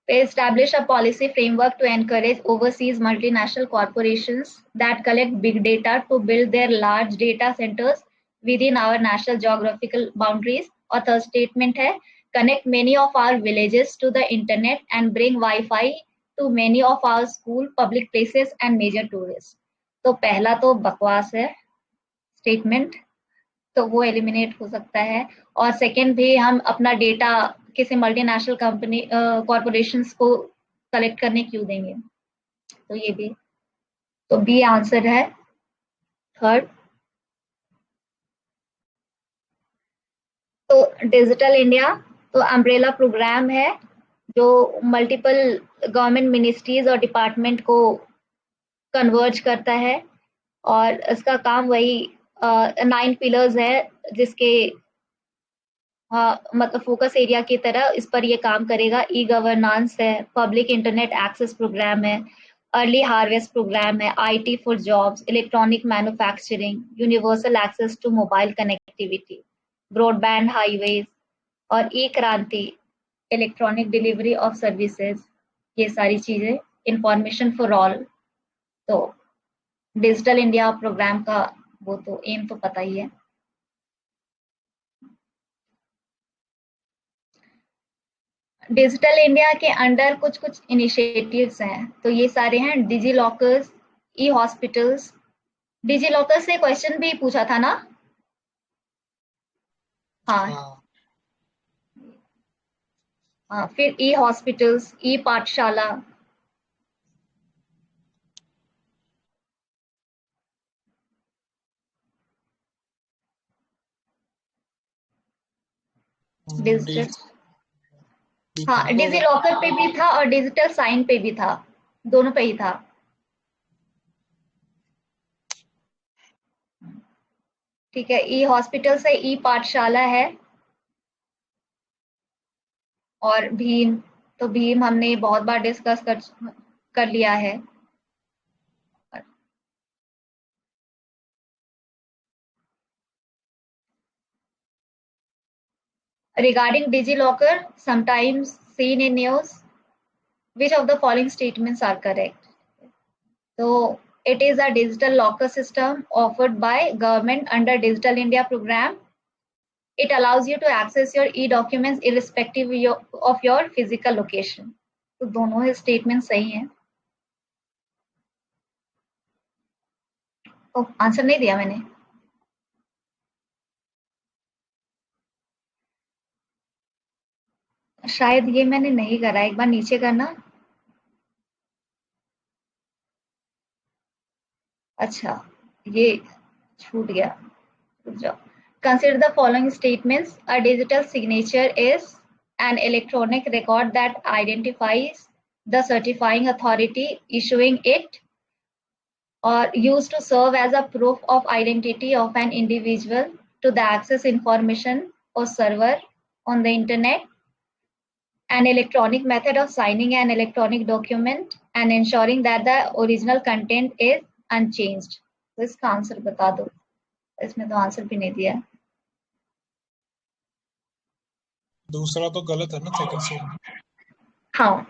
B: establish a policy framework to encourage overseas multinational corporations that collect big data to build their large data centers within our national geographical boundaries. और third statement है, connect many of our villages to the internet and bring Wi-Fi to many of our school, public places and major tourists. तो पहला तो बकवास है statement, तो वो eliminate हो सकता है। और सेकंड भी, हम अपना डेटा किसी मल्टीनेशनल कंपनी कॉर्पोरेशंस को कलेक्ट करने क्यों देंगे? तो ये भी, तो बी आंसर है थर्ड। तो डिजिटल इंडिया तो अम्ब्रेला प्रोग्राम है जो मल्टीपल गवर्नमेंट मिनिस्ट्रीज और डिपार्टमेंट को कन्वर्ज करता है, और इसका काम वही 9 पिलर्स है, जिसके मतलब फोकस एरिया की तरह इस पर ये काम करेगा। ई गवर्नेंस है, पब्लिक इंटरनेट एक्सेस प्रोग्राम है, अर्ली हार्वेस्ट प्रोग्राम है, IT for jobs, electronic manufacturing, universal access to mobile connectivity, broadband highways, और ई क्रांति, इलेक्ट्रॉनिक डिलीवरी ऑफ सर्विसेज, ये सारी चीजें, इंफॉर्मेशन फॉर ऑल। तो डिजिटल इंडिया प्रोग्राम का वो तो एम तो पता ही है। डिजिटल इंडिया के अंडर कुछ कुछ इनिशिएटिव्स हैं, तो ये सारे हैं, डिजी लॉकर्स, ई हॉस्पिटल्स। डिजी लॉकर से क्वेश्चन भी पूछा था ना? हाँ, फिर ई हॉस्पिटल्स, ई पाठशाला, डिजिटल, हाँ डिजी लॉकर पे भी था और डिजिटल साइन पे भी था, दोनों पे ही था। ठीक है, ई हॉस्पिटल से ई पाठशाला है, और भीम, तो भीम हमने बहुत बार डिस्कस कर लिया है। Regarding DigiLocker, sometimes seen in news, which of the following statements are correct? So it is a digital locker system offered by government under Digital India program. It allows you to access your e-documents irrespective of your physical location. तो दोनों ही statement सही हैं। तो answer नहीं दिया मैंने। शायद ये मैंने नहीं करा, एक बार नीचे करना। अच्छा, ये छूट गया, रुक जाओ। Consider the following statements. A digital signature is an electronic record that identifies the certifying authority issuing it or used to serve as a proof of identity of an individual to the access information or server on the internet, an electronic method of signing an electronic document and ensuring that the original content is unchanged. तो इसका answer बता दो, इसमें तो answer भी नहीं दिया।
D: दूसरा तो गलत है ना, सेकंड से।
B: हाँ,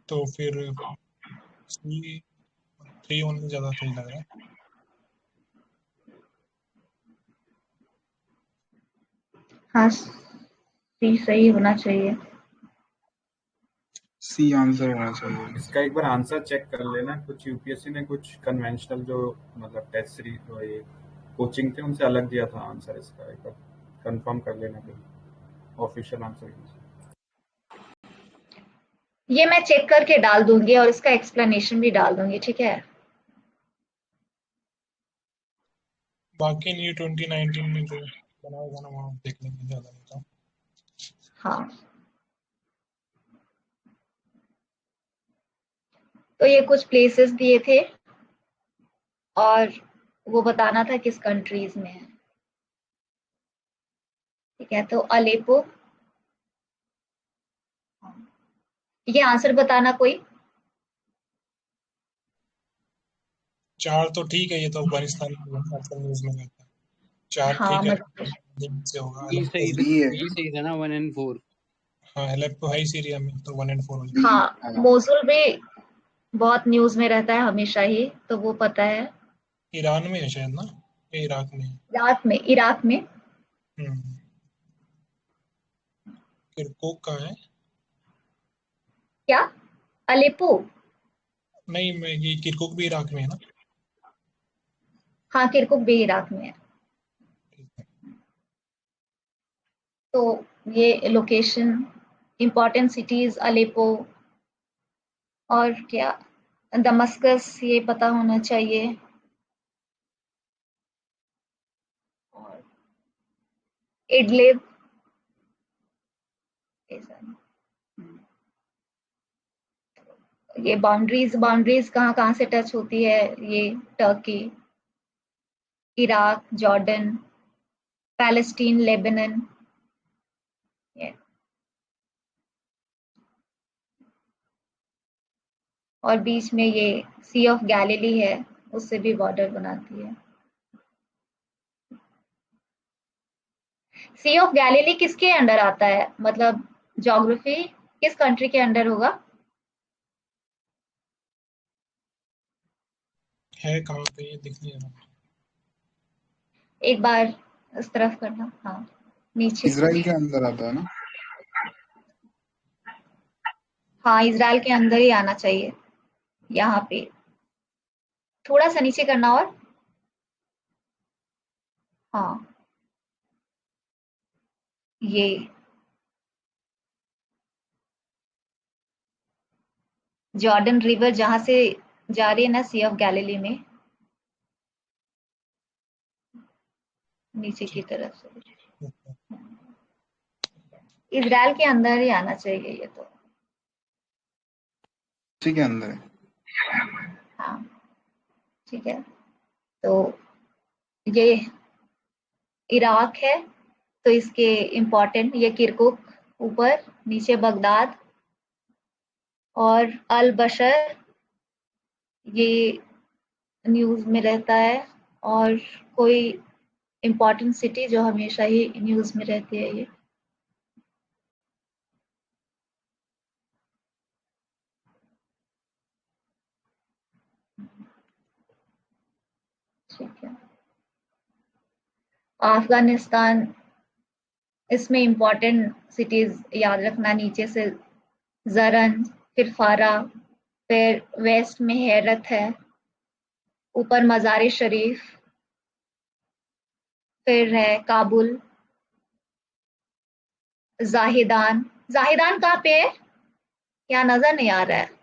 D: तो फिर सी 3 होने ज्यादा सही लग रहा है।
B: हाँ, सी सही होना चाहिए।
H: सी आंसर होना चाहिए।
E: इसका एक बार आंसर चेक कर लेना। कुछ यूपीएससी ने कुछ कन्वेंशनल जो मतलब टेस्ट सीरीज जो ये कोचिंग थे उनसे अलग दिया था आंसर। इसका एक बार कंफर्म कर लेना फिर ऑफिशियल आंसर।
B: ये मैं चेक करके डाल दूंगी और इसका एक्सप्लेनेशन भी डाल दूंगी, ठीक है?
D: बाकी नहीं 2019 में जो बनाएगा ना वहाँ देख लेंगे, ज्यादा नहीं था।
B: हाँ, तो ये कुछ प्लेसेस दिए थे और वो बताना था किस कंट्रीज में है, ठीक है? तो अलेपो, ये आंसर बताना कोई।
D: 4 तो ठीक है, ये तो अफगानिस्तान आजकल न्यूज में रहता है। 4
B: हाँ,
D: ठीक है,
B: मतलब
D: दिन से होगा।
I: बी सही
H: बी है।
I: बी सही था ना 1 and 4।
D: हाँ, अलेप्पो है सीरिया में, तो 1 and 4 हो जाएगा।
B: हाँ, मोसुल भी बहुत न्यूज में रहता है हमेशा ही, तो वो पता है।
D: ईरान में है शायद ना, या इराक में है?
B: इराक में।
D: किरकुक कहाँ है?
B: क्या? अलेपो?
D: नहीं, मैं ये किरकुक भी इराक में है ना?
B: हाँ, किरकुक भी इराक में है। तो ये लोकेशन, इंपॉर्टेंट सिटीज अलेपो और क्या, दमस्कस, ये पता होना चाहिए। और इडलिब, ये बाउंड्रीज कहाँ कहाँ से टच होती है? ये Turkey, Iraq, Jordan, Palestine, Lebanon. और बीच में ये सी ऑफ गैलिली है, उससे भी बॉर्डर बनाती है। सी ऑफ गैलिली किसके अंडर आता है? मतलब ज्योग्राफी किस कंट्री के अंडर होगा?
D: है कहाँ पे ये दिख नहीं रहा।
B: एक बार इस तरफ करना, हाँ, नीचे।
H: इजराइल के अंदर आता है ना?
B: हाँ, इजराइल के अंदर ही आना चाहिए। यहाँ पे थोड़ा सा नीचे करना और, हाँ, ये जॉर्डन रिवर जहां से जा रही है ना सी ऑफ गैलिली में, नीचे की तरफ से। इजराइल के अंदर ही आना चाहिए ये तो।
H: ठीक है, अंदर है।
B: हाँ, ठीक है। तो ये इराक है, तो इसके इम्पोर्टेंट ये किरकुक ऊपर, नीचे बगदाद और अल बशर, ये न्यूज में रहता है। और कोई इम्पोर्टेंट सिटी जो हमेशा ही न्यूज में रहती है, ये ठीक है। अफगानिस्तान, इसमें इम्पोर्टेंट सिटीज याद रखना, नीचे से जरन, फिर फारा, फिर वेस्ट में हेरत है, ऊपर मज़ार शरीफ, फिर है काबुल, जाहिदान। जाहिदान कहाँ पे है? यहाँ नजर नहीं आ रहा है।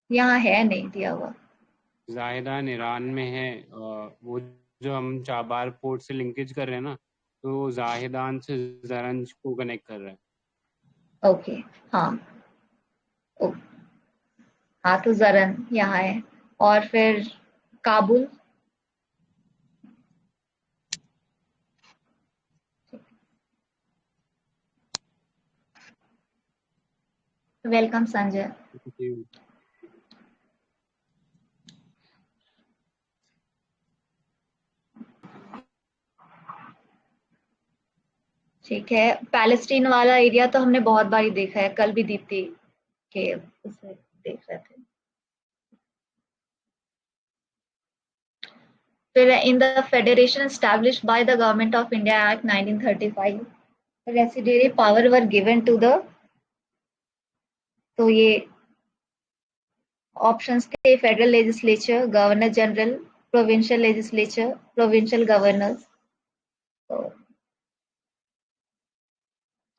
B: यहाँ है नहीं दिया हुआ।
I: जाहिदान ईरान में है। वो जो हम चाबार पोर्ट से लिंकेज कर रहे हैं ना, तो जाहिदान से जरंज को कनेक्ट कर रहा है।
B: ओके, हाँ ओ, हाँ तो जरन यहाँ है, और फिर काबुल, वेलकम संजय। ठीक है, पैलेस्टीन वाला एरिया तो हमने बहुत बार ही देखा है, कल भी दीप्ति के उसे देख रहे थे। फिर in the federation established by the government of India act 1935 residential power were given to the, तो ये ऑप्शंस थे federal legislature, governor general, provincial legislature, provincial governors. तो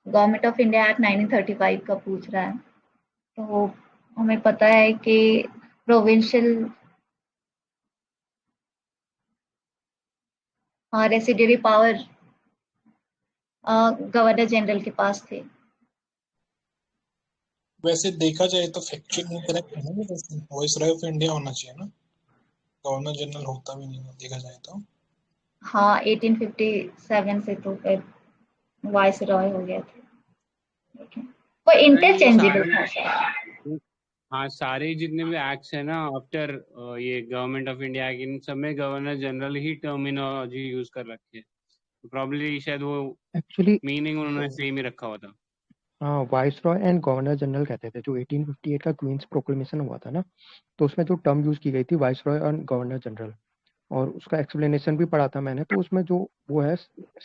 B: गवर्नमेंट ऑफ इंडिया एक्ट 1935 का पूछ रहा है, तो हमें पता है कि provincial residential power governor general के पास थे।
D: वैसे देखा जाए तो फैक्चुअली करेक्ट है ना, वैसे वाइसरॉय ऑफ इंडिया होना चाहिए ना, गवर्नर जनरल होता भी नहीं है देखा जाए तो।
B: हाँ 1857 से तो फिर वाइसरॉय हो गए थे, वो इंटरचेंजेबल था शायद।
I: हाँ, सारे जितने भी एक्ट्स है ना आफ्टर ये गवर्नमेंट ऑफ इंडिया के, इन सब में गवर्नर जनरल ही टर्मिनोलॉजी यूज कर रखी है, तो प्रॉब्ली शायद वो
G: एक्चुअली
I: मीनिंग उन्होंने सेम ही रखा हुआ था।
G: हाँ, वाइसरॉय एंड गवर्नर जनरल कहते थे। जो 1858 का क्वींस प्रोक्लेमेशन हुआ था ना, तो उसमें जो टर्म यूज की गई थी वाइसरॉय एंड गवर्नर जनरल, और उसका एक्सप्लेनेशन भी पढ़ा था मैंने। तो उसमें जो वो है,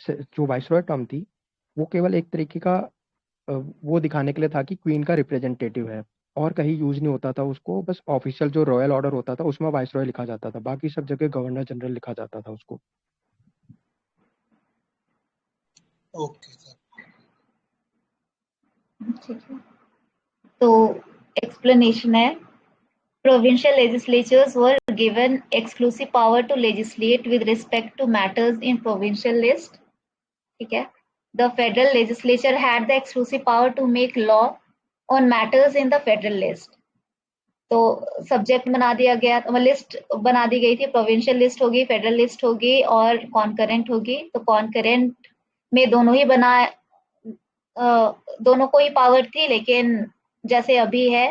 G: जो वाइसरॉय टर्म थी, वो केवल एक तरीके का वो दिखाने के लिए था कि क्वीन का रिप्रेजेंटेटिव है, और कहीं यूज नहीं होता था उसको। बस ऑफिशियल जो रॉयल ऑर्डर होता था उसमें वाइसरॉय लिखा जाता था, बाकी सब जगह गवर्नर जनरल लिखा जाता था उसको।
D: ओके सर,
B: ठीक है, तो एक्सप्लेनेशन है, provincial legislatures were given exclusive power to legislate with respect to matters in provincial list. ठीक है, the federal legislature had the exclusive power to make law on matters in the federal list. तो subject बना दिया गया, list बना दी गई थी, provincial list होगी, फेडरल लिस्ट होगी और कॉन्करेंट होगी। तो कॉन्करेंट में दोनों ही बना, दोनों को ही पावर थी, लेकिन जैसे अभी है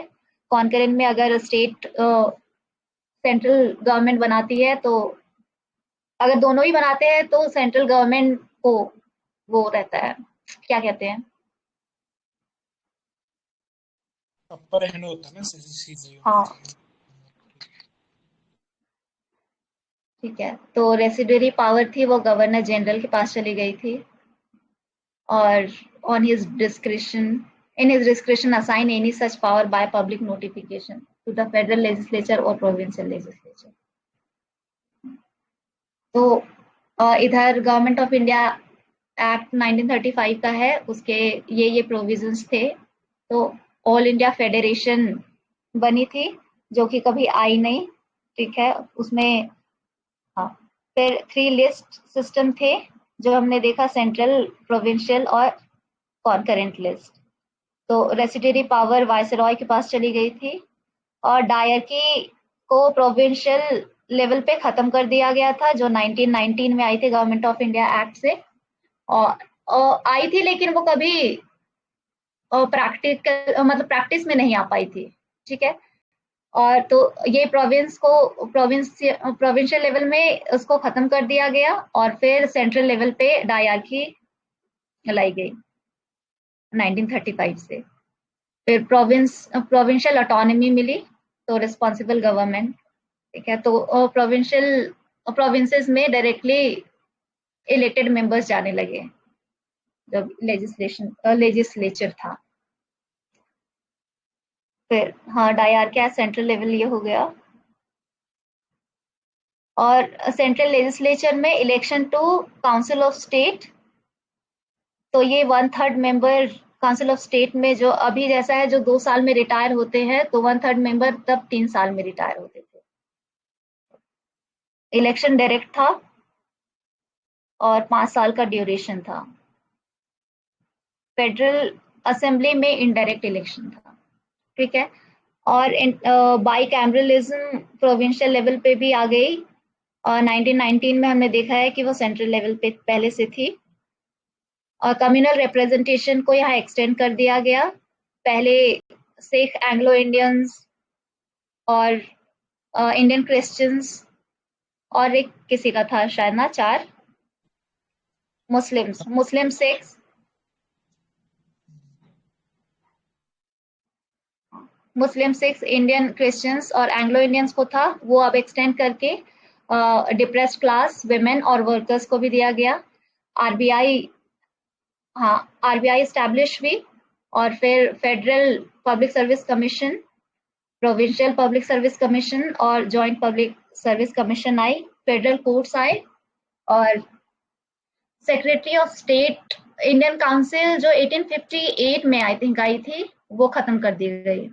B: कॉन्करेंट में अगर स्टेट सेंट्रल गवर्नमेंट बनाती है, तो अगर दोनों ही बनाते हैं तो सेंट्रल गवर्नमेंट को वो रहता है, क्या कहते हैं,
D: अपर हैंड होता है ना, सीधी।
B: हाँ ठीक है। तो रेसिडेंशियल पावर थी वो गवर्नर जनरल के पास चली गई थी, और on his description, in his description assign any such power by public notification to the federal legislature और प्रोविंशियल लेजिस्लेचर। तो इधर गवर्नमेंट ऑफ इंडिया एक्ट 1935 का है, उसके ये प्रोविजंस थे। तो ऑल इंडिया फेडरेशन बनी थी जो कि कभी आई नहीं, ठीक है, उसमें हाँ। फिर 3 लिस्ट सिस्टम थे जो हमने देखा, सेंट्रल, प्रोविंशियल और कॉन्करेंट लिस्ट। तो रेसिडेंशियल पावर वाइसरॉय के पास चली गई थी, और डायरकी को प्रोविंशियल लेवल पे खत्म कर दिया गया था, जो 1919 में आई थी गवर्नमेंट ऑफ इंडिया एक्ट से, और आई थी, लेकिन वो कभी प्रैक्टिकल मतलब प्रैक्टिस में नहीं आ पाई थी, ठीक है। और तो ये प्रोविंस को प्रोविंशियल लेवल में उसको खत्म कर दिया गया, और फिर सेंट्रल लेवल पे डायरकी लाई गई 1935 से। फिर प्रोविंशियल ऑटोनॉमी मिली, तो रिस्पॉन्सिबल गवर्नमेंट, ठीक है। तो प्रोविंसेस में डायरेक्टली इलेक्टेड मेंबर्स जाने लगे जब लेजिस्लेचर था। फिर हाँ, डायरकी सेंट्रल लेवल ये हो गया, और सेंट्रल लेजिस्लेचर में election to council of state, तो ये 1/3 मेंबर काउंसिल ऑफ स्टेट में, जो अभी जैसा है जो 2 साल में रिटायर होते हैं, तो 1/3 मेंबर तब 3 साल में रिटायर होते थे। इलेक्शन डायरेक्ट था, और 5 साल का ड्यूरेशन था। फेडरल असेंबली में इनडायरेक्ट इलेक्शन था, ठीक है। और बाईकैमरलिज्म प्रोविंशियल लेवल पे भी आ गई, और 1919 में हमने देखा है कि वो सेंट्रल लेवल पे पहले से थी। और कम्युनल रिप्रेजेंटेशन को यहाँ एक्सटेंड कर दिया गया। पहले सिख, एंग्लो इंडियंस और इंडियन क्रिश्चियंस और एक किसी का था शायद ना, 4 मुस्लिम सिख्स, इंडियन क्रिश्चियंस और एंग्लो इंडियंस को था, वो अब एक्सटेंड करके डिप्रेस्ड क्लास, विमेन और वर्कर्स को भी दिया गया। आरबीआई एस्टैब्लिश हुई, और फिर federal public service commission, provincial public service commission और जॉइंट पब्लिक सर्विस कमीशन आई। फेडरल कोर्ट्स आए, और secretary of state Indian council जो 1858 में आई थिंक आई थी, वो खत्म कर दी गई।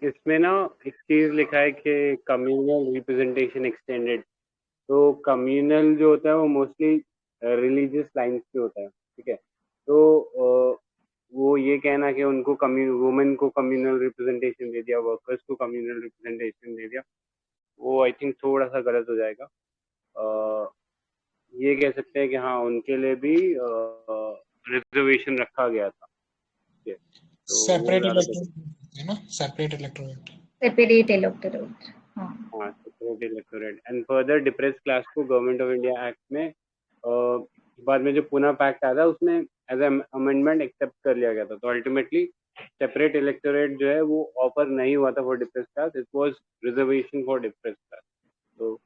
I: इसमें ना एक चीज लिखा है कि कम्युनल रिप्रेजेंटेशन एक्सटेंडेड। तो कम्युनल जो होता है वो मोस्टली रिलीजियस लाइंस पे होता है, ठीक है। तो वो ये कहना कि उनको वुमेन को कम्युनल रिप्रेजेंटेशन दे दिया, वर्कर्स को कम्युनल रिप्रेजेंटेशन दे दिया, वो आई थिंक थोड़ा सा गलत हो जाएगा। ये कह सकते हैं कि हाँ, उनके लिए भी रिजर्वेशन रखा गया था, ठीक है। तो
D: सेपरेट इलेक्टोरेट है ना, सेपरेट इलेक्टोरेट,
B: हाँ,
I: separate electorate. And further depress class को गवर्नमेंट ऑफ इंडिया एक्ट में बाद में जो पुणे पैक्ट आया था उसमें एज अमेंडमेंट एक्सेप्ट कर लिया गया था। तो अल्टीमेटली सेपरेट इलेक्टोरेट जो है वो ऑफर नहीं हुआ था for depress class, it was reservation for depress class. तो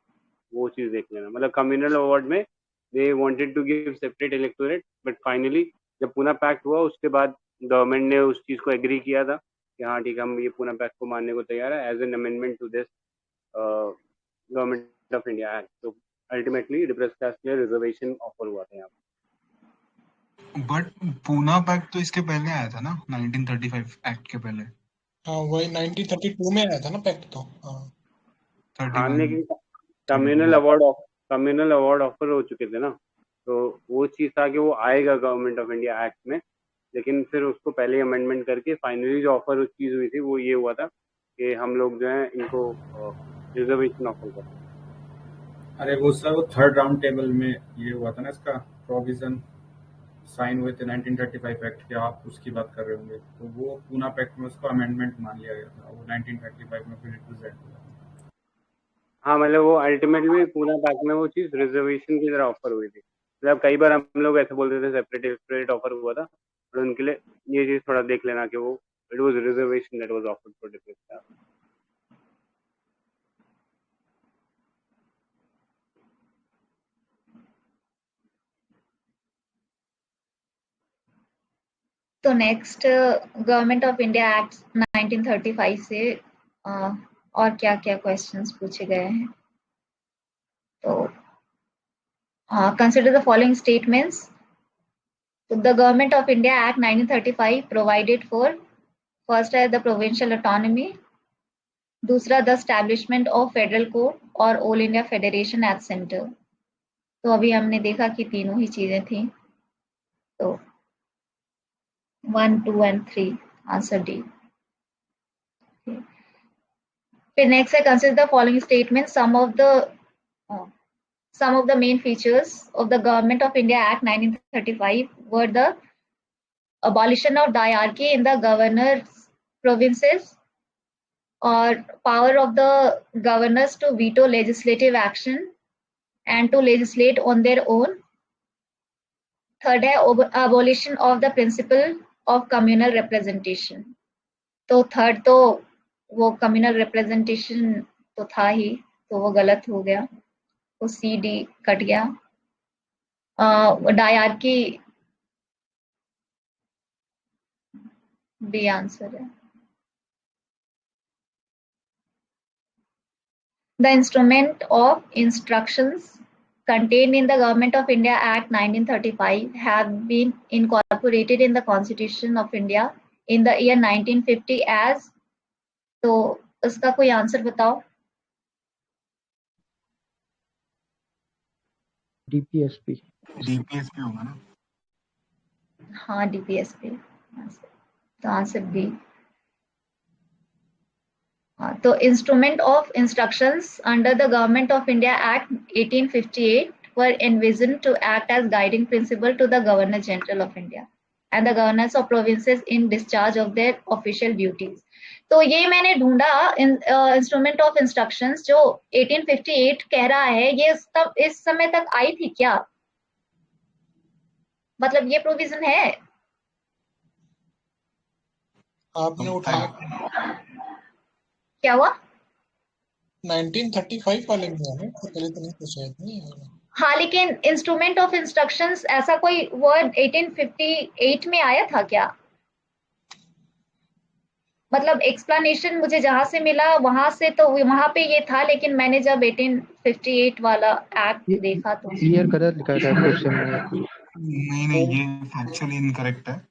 I: वो चीज देख लेना। मतलब कम्युनल अवार्ड में they wanted to give separate electorate, but finally जब पुणे पैक्ट हुआ उसके बाद गवर्नमेंट ने उस चीज को एग्री किया था कि हाँ ठीक है, हम ये पुणे पैक्ट को मानने को तैयार है as an amendment to this government of India act. तो अल्टीमेटली डिप्रेस क्लास के लिए रिजर्वेशन ऑफर हुआ था यहाँ पे।
H: बट पूना पैक्ट तो इसके पहले आया था ना, 1935 एक्ट के पहले।
D: हाँ वही 1932 में आया था ना पैक्ट तो।
I: हाँ, लेकिन कम्युनल अवार्ड ऑफर हो चुके थे ना, तो वो चीज था कि वो आएगा गवर्नमेंट ऑफ इंडिया एक्ट में, लेकिन फिर उसको पहले अमेंडमेंट करके फाइनली जो ऑफर उस चीज हुई थी वो ये हुआ था कि हम लोग जो है इनको रिजर्वेशन ऑफर करते हैं।
E: अरे वो सर, वो थर्ड राउंड टेबल में ये हुआ था ना, इसका प्रोविजन साइन हुए थे 1935 एक्ट के, आप उसकी बात कर रहे होंगे। तो वो पूना पैक्ट में उसको अमेंडमेंट मान लिया गया था, वो 1935 में फिर रिप्रेजेंट हुआ।
I: हाँ, मतलब वो अल्टीमेटली पूना पैक्ट में वो चीज रिजर्वेशन की तरह ऑफर हुई थी। मतलब कई बार हम लोग ऐसे बोलते थे सेपरेट ऑफर हुआ था, और उनके लिए ये चीज थोड़ा देख लेना कि वो it was reservation that was offered for depress class.
B: तो next government of India act 1935 से और क्या क्या क्वेश्चंस पूछे गए हैं। तो consider the following statements. The government of India act 1935 provided for, first है द प्रोविंशियल ऑटोनॉमी, दूसरा the establishment of federal court और all India federation at center. तो अभी हमने देखा कि तीनों ही चीजें थी। तो 1, 2 and 3 आंसर डी। फिर नेक्स्ट है consider the following statement, some of the main features of the Government of India Act 1935 were the abolition of diarchy in the governor's provinces, or power of the governors to veto legislative action and to legislate on their own. Third है abolition of the principle of communal representation. तो third तो वो communal representation तो था ही, तो वो गलत हो गया, तो सी डी कट गया। डायरकी बी आंसर है। The instrument of instructions contained in the Government of India Act 1935 have been incorporated in the Constitution of India in the year 1950 as, तो इसका कोई आंसर बताओ।
G: डीपीएसपी।
H: डीपीएसपी होगा ना।
B: हाँ DPSP, तो आंसर बी। तो instrument of instructions under the government of India act 1858 were envisioned to act as guiding principle to the Governor General of India and the governors of provinces in discharge of their official duties. तो ये मैंने ढूंढा instrument of instructions जो 1858 कह रहा है, ये तब इस समय तक आई थी क्या? मतलब ये प्रोविजन है?
D: आपने उठाया
B: क्या हुआ?
D: 1935 वाले में है ना, इससे पहले तो नहीं पूछा इतनी।
B: हाँ लेकिन इंस्ट्रूमेंट ऑफ इंस्ट्रक्शंस ऐसा कोई वर्ड 1858 में आया था क्या? मतलब एक्सप्लेनेशन मुझे जहां से मिला वहां से तो वहां पे ये था, लेकिन मैंने जब 1858 वाला एक्ट देखा तो
G: क्लियर गलत लिखा था क्वेश्चन में।
H: नहीं ये फैक्चुअली इनकरेक्ट है।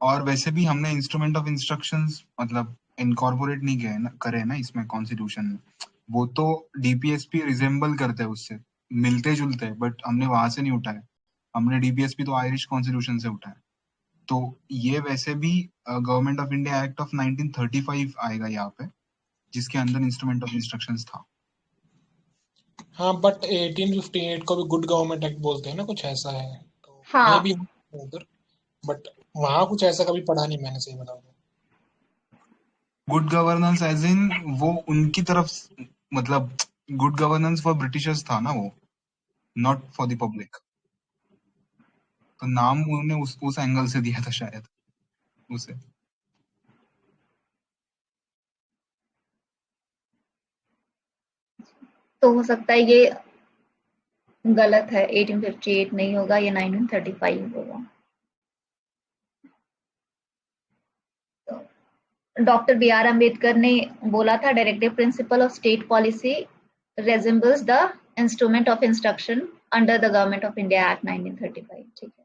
H: और वैसे भी हमने इंस्ट्रूमेंट ऑफ इंस्ट्रक्शंस मतलब इनकॉर्पोरेट नहीं किया है ना, करे ना इसमें कॉन्स्टिट्यूशन में। वो तो डीपीएसपी रिजेंबल करते हैं, उससे मिलते जुलते हैं, बट हमने वहां से नहीं उठाया। हमने डीपीएसपी तो आयरिश कॉन्स्टिट्यूशन से उठाया। तो ये वैसे भी government of India act of 1935 आएगा यहाँ पे, जिसके अंदर इंस्ट्रूमेंट ऑफ इंस्ट्रक्शंस था।
D: हाँ बट 1858 को भी गुड गवर्नमेंट एक्ट बोलते हैं ना, कुछ ऐसा है। तो
B: हाँ
D: मैं भी उधर, बट वहां कुछ ऐसा कभी पढ़ा नहीं मैंने, सही बताऊं।
H: गुड गवर्नेंस एज इन वो उनकी तरफ, मतलब गुड गवर्नेंस फॉर ब्रिटिशर्स था ना वो, नॉट फॉर द पब्लिक। तो नाम उन्होंने उस एंगल से दिया था शायद उसे।
B: तो हो सकता है ये गलत है, 1858 नहीं होगा, ये 1935 होगा। डॉक्टर बी आर अम्बेडकर ने बोला था directive principle of state policy resembles the instrument of instruction under the government of India Act 1935। ठीक है,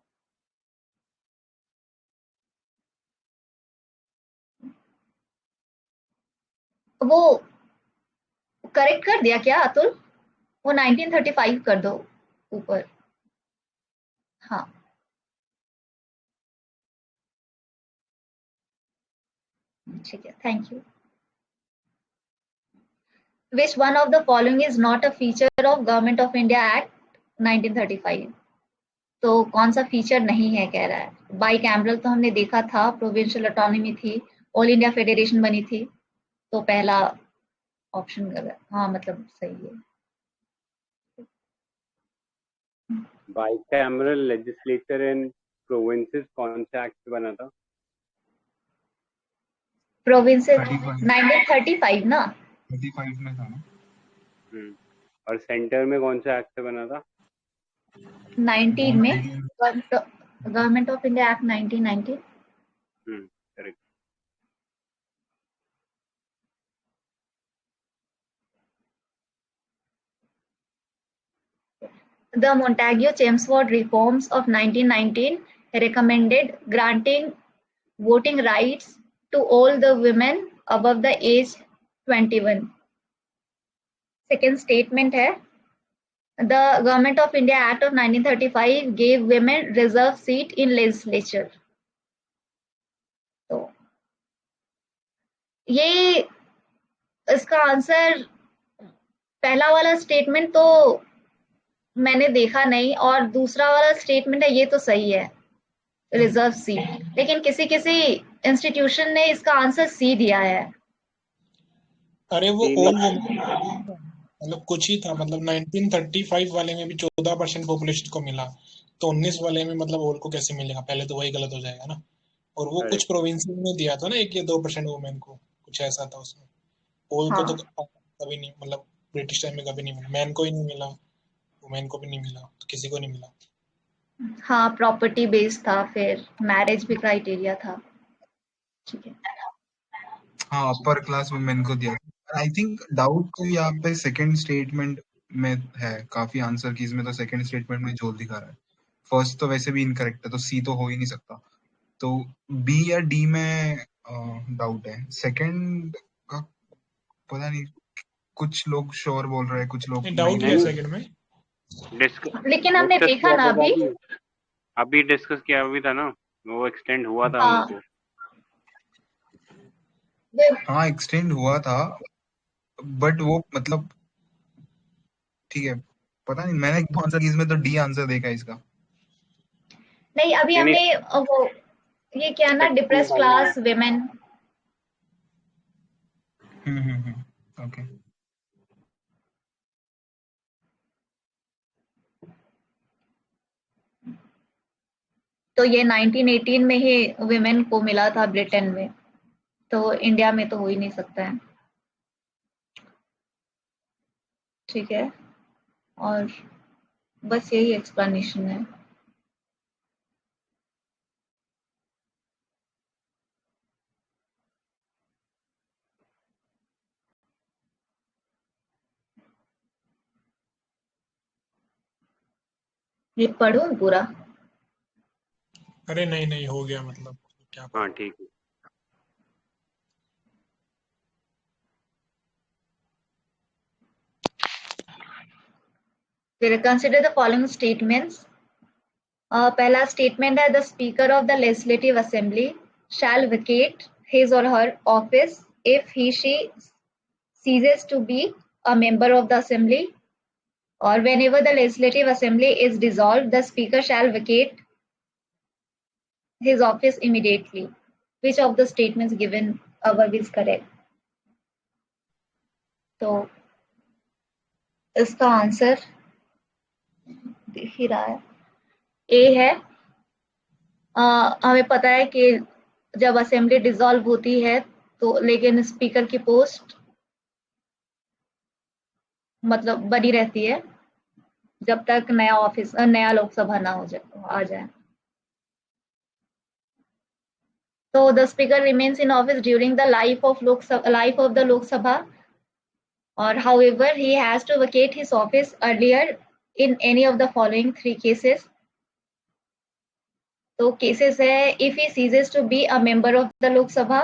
B: वो करेक्ट कर दिया क्या अतुल? वो 1935 कर दो ऊपर। हाँ ठीक है, thank you. Which one of the following is not a feature of Government of India Act 1935? तो कौन सा फीचर नहीं है कह रहा है। बाई कैमरल तो हमने देखा था, प्रोविंशियल ऑटोनॉमी थी, ऑल इंडिया फेडरेशन बनी थी, तो पहला ऑप्शन गलत। हाँ मतलब सही है।
I: बाइकैमरल लेजिस्लेचर इन प्रोविंसेस कौन सा एक्ट बना था?
B: प्रोविंसेस
H: 35
B: 1935 ना।
H: 35 में था ना।
I: और सेंटर में कौन सा एक्ट बना था?
B: 19 में government of India act 1990।
I: Correct.
B: The Montagu-Chelmsford reforms of 1919 recommended granting voting rights to all the women above the age 21। Second statement है, the Government of India Act of 1935 gave women reserve seat in legislature। तो ये इसका answer, पहला वाला statement तो मैंने देखा नहीं, और दूसरा वाला स्टेटमेंट है ये तो सही है, रिजर्व सीट, लेकिन किसी किसी इंस्टीट्यूशन ने इसका आंसर सी दिया है।
D: अरे वो ऑल मतलब कुछ ही था, मतलब 1935 वाले में भी 14% पॉपुलेशन को मिला, तो 19 वाले में मतलब ऑल को कैसे मिलेगा? पहले तो वही गलत हो जाएगा ना। और वो कुछ प्रोविंस में दिया था ना 1 या 2% वुमेन को, कुछ ऐसा था उसमें। ऑल को तो कभी नहीं, मतलब ब्रिटिश टाइम में कभी नहीं मिला, मैन को ही नहीं मिला, वुमेन को भी नहीं मिला, तो किसी को नहीं मिला।
B: हाँ प्रॉपर्टी बेस्ड था, फिर मैरिज भी क्राइटेरिया था। ठीक है,
H: हाँ अपर क्लास वुमेन को दिया। आई थिंक डाउट तो यहाँ पे सेकंड स्टेटमेंट में है काफी आंसर की, इसमें तो सेकंड स्टेटमेंट में झोल दिखा रहा है। फर्स्ट तो वैसे भी इनकरेक्ट है, तो सी तो हो ही नहीं सकता। तो बी या डी में डाउट है। सेकंड का पता नहीं, कुछ लोग श्योर बोल रहे हैं, कुछ लोग
D: डाउट
H: नहीं
D: क्या है
I: नहीं
D: सेकंड में?
B: लेकिन हमने
I: डिस्कस
B: देखा
I: किया
B: ना
I: था
B: अभी।
I: अभी डिस्कस किया भी था ना, वो एक्सटेंड हुआ था
B: हाँ
I: हमको।
H: हाँ एक्सटेंड हुआ था, बट वो मतलब ठीक है, पता नहीं मैंने कौन सा इसमें तो डी आंसर देखा इसका।
B: नहीं, अभी
I: नहीं,
B: हमने वो ये क्या ना, डिप्रेस्ड क्लास विमेन।
H: ओके।
B: तो ये 1918 में ही विमेन को मिला था ब्रिटेन में, तो इंडिया में तो हो ही नहीं सकता है। ठीक है, और बस यही एक्सप्लेनेशन है। ये पढ़ूं पूरा?
D: अरे नहीं नहीं, हो गया, मतलब क्या
I: हाँ ठीक है।
B: Consider the following statements. पहला स्टेटमेंट है, the speaker of the legislative assembly shall vacate his और her office if he she ceases to be a member of the assembly, or whenever the legislative assembly is dissolved, the speaker shall vacate his office immediately. Which of the statements given above is correct? तो इसका answer दिख ही रहा है, ए है। हमें पता है कि जब असेंबली डिसॉल्व होती है तो लेकिन स्पीकर की पोस्ट मतलब बनी रहती है जब तक नया लोकसभा ना आ जाए। So the speaker remains in office during the life of the Lok Sabha, or however he has to vacate his office earlier in any of the following three cases. तो cases है, if he ceases to be a member of the Lok Sabha,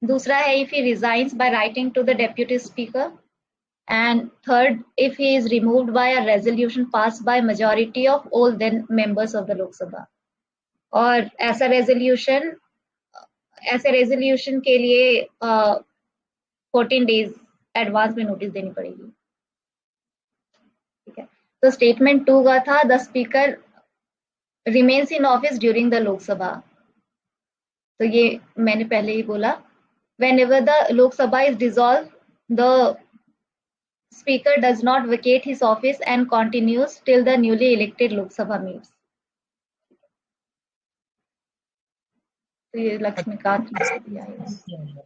B: दूसरा है if he resigns by writing to the deputy speaker, and third if he is removed by a resolution passed by majority of all then members of the Lok Sabha. और ऐसा resolution के लिए 14 days advance में notice देनी पड़ेगी। ठीक है, तो स्टेटमेंट 2 का था, the speaker remains in office during the Lok Sabha. तो ये मैंने पहले ही बोला, whenever the Lok Sabha is dissolved, the speaker does not vacate his office and continues till the newly elected Lok Sabha meets. तो ये लक्ष्मीकांत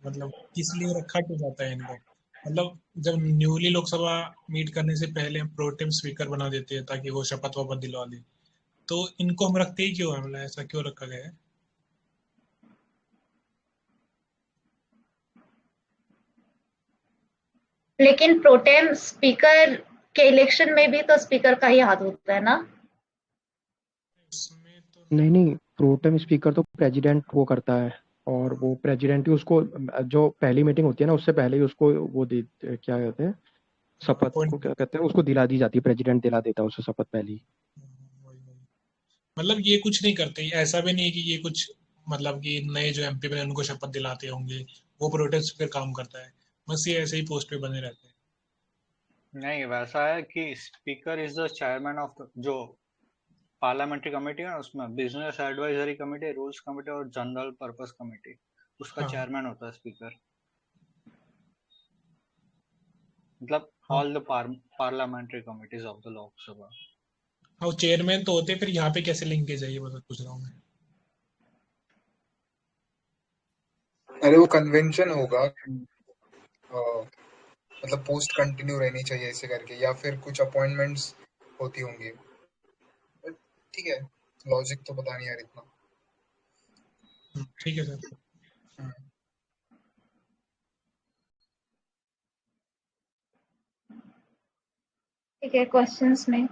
D: मतलब किस लिए रखा क्यों जाता है इनको? मतलब जब न्यूली लोकसभा मीट करने से पहले प्रोटेम स्पीकर बना देते हैं ताकि वो शपथ वपथ दिलवा दे, तो इनको हम रखते ही क्यों है? मतलब ऐसा क्यों रखा गया है?
B: लेकिन प्रोटेम स्पीकर के इलेक्शन में भी तो स्पीकर का ही हाथ होता है ना?
D: इसमें तो
G: नहीं, प्रोटेम स्पीकर तो प्रेसिडेंट वो करता है, और वो प्रेसिडेंट ही उसको जो पहली मीटिंग होती है ना उससे पहले ही उसको वो क्या कहते हैं, शपथ को क्या कहते हैं, उसको दिला दी जाती है, प्रेसिडेंट दिला देता है उससे शपथ पहले ही।
D: मतलब ये कुछ नहीं करते, ऐसा भी नहीं है कि ये कुछ मतलब कि नए जो एमपी बने उनको शपथ दिलाते होंगे, वो प्रोटेम स्पीकर काम करता है, बस ये ऐसे ही पोस्ट पे बने रहते हैं।
F: नहीं, वैसा है कि speaker is the chairman of जो पार्लियामेंट्री कमेटी है, उसमें business advisory committee, rules committee और जनरल पर्पस कमेटी, उसका चेयरमैन होता है स्पीकर। मतलब all the parliamentary committees of the Lok Sabha.
D: हाँ, चेयरमैन तो होते, फिर यहाँ पे कैसे लिंकेज है ये बता पूछ रहा हूँ मैं।
H: अरे वो कन्वेंशन होगा, मतलब पोस्ट कंटिन्यू रहनी चाहिए ऐसे करके, या फिर कुछ अपॉइंटमेंट्स होती होंगी। ठीक है, लॉजिक तो पता नहीं यार इतना।
D: ठीक है सर।
B: ठीक है, क्वेश्चंस में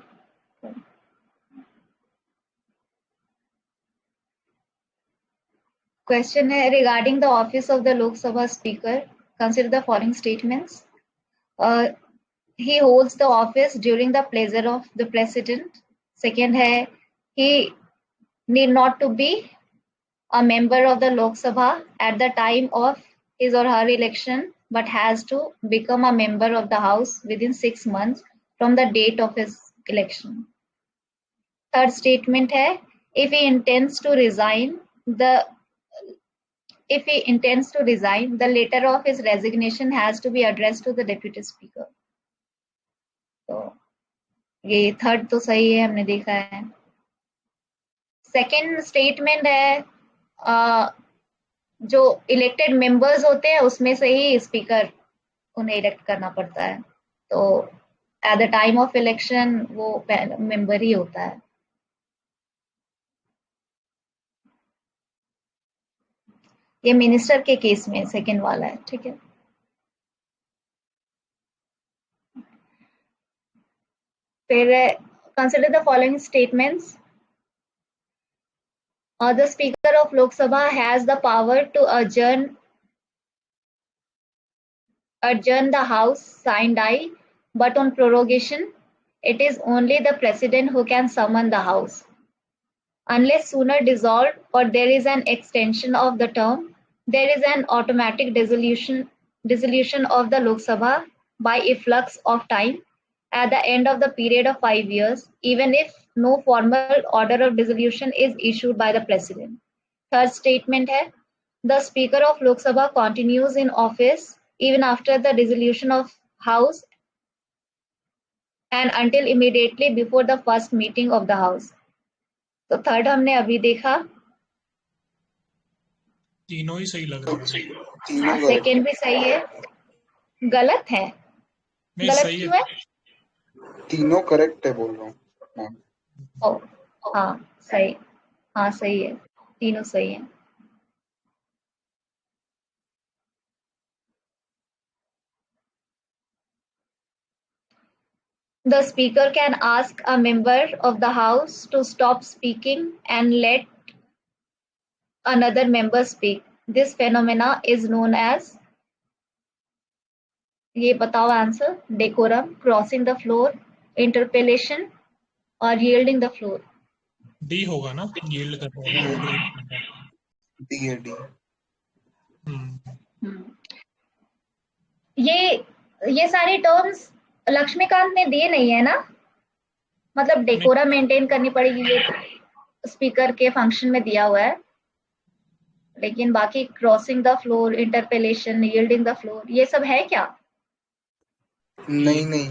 B: क्वेश्चन है, regarding the office of the लोक सभा speaker consider the following statements. He holds the office during the pleasure of the president. Second है, he need not to be a member of the Lok Sabha at the time of his or her election, but has to become a member of the House within 6 months from the date of his election. Third statement है, if he intends to resign, the letter of his resignation has to be addressed to the deputy speaker. तो ये third तो सही है, हमने देखा है. Second statement है, जो इलेक्टेड मेंबर्स होते हैं उसमें से ही स्पीकर उन्हें इलेक्ट करना पड़ता है. तो at the time of election वो मेंबर ही होता है. ये मिनिस्टर के केस में सेकेंड वाला है. ठीक है. फिर consider the following statements. The Speaker of Lok Sabha has the power to adjourn the House sine die, but on prorogation, it is only the President who can summon the House. Unless sooner dissolved or there is an extension of the term, there is an automatic dissolution of the Lok Sabha by efflux of time at the end of the period of 5 years, even if no formal order of dissolution is issued by the President. Third statement है, the Speaker of Lok Sabha continues in office even after the dissolution of House and until immediately before the first meeting of the House. तो third हमने अभी देखा.
D: तीनों ही सही लग रहे हैं.
B: सेकेंड भी सही है. गलत है. गलत क्यों है?
H: तीनों करेक्ट है बोल रहा हूँ.
B: हाँ सही. हाँ सही है. तीनों सही है. The speaker can ask a member of the House to stop speaking and let another member speak. This phenomena is known as, ये बताओ answer. Decorum, crossing the floor, interpellation और yielding the floor.
D: डी होगा ना, yield कर रहा है.
H: D है D.
B: ये सारे टर्म्स लक्ष्मीकांत ने दिए नहीं है ना. मतलब डेकोरम मेंटेन करनी पड़ेगी, ये स्पीकर के फंक्शन में दिया हुआ है. लेकिन बाकी crossing the floor, interpellation, yielding the floor, ये सब है क्या?
H: नहीं,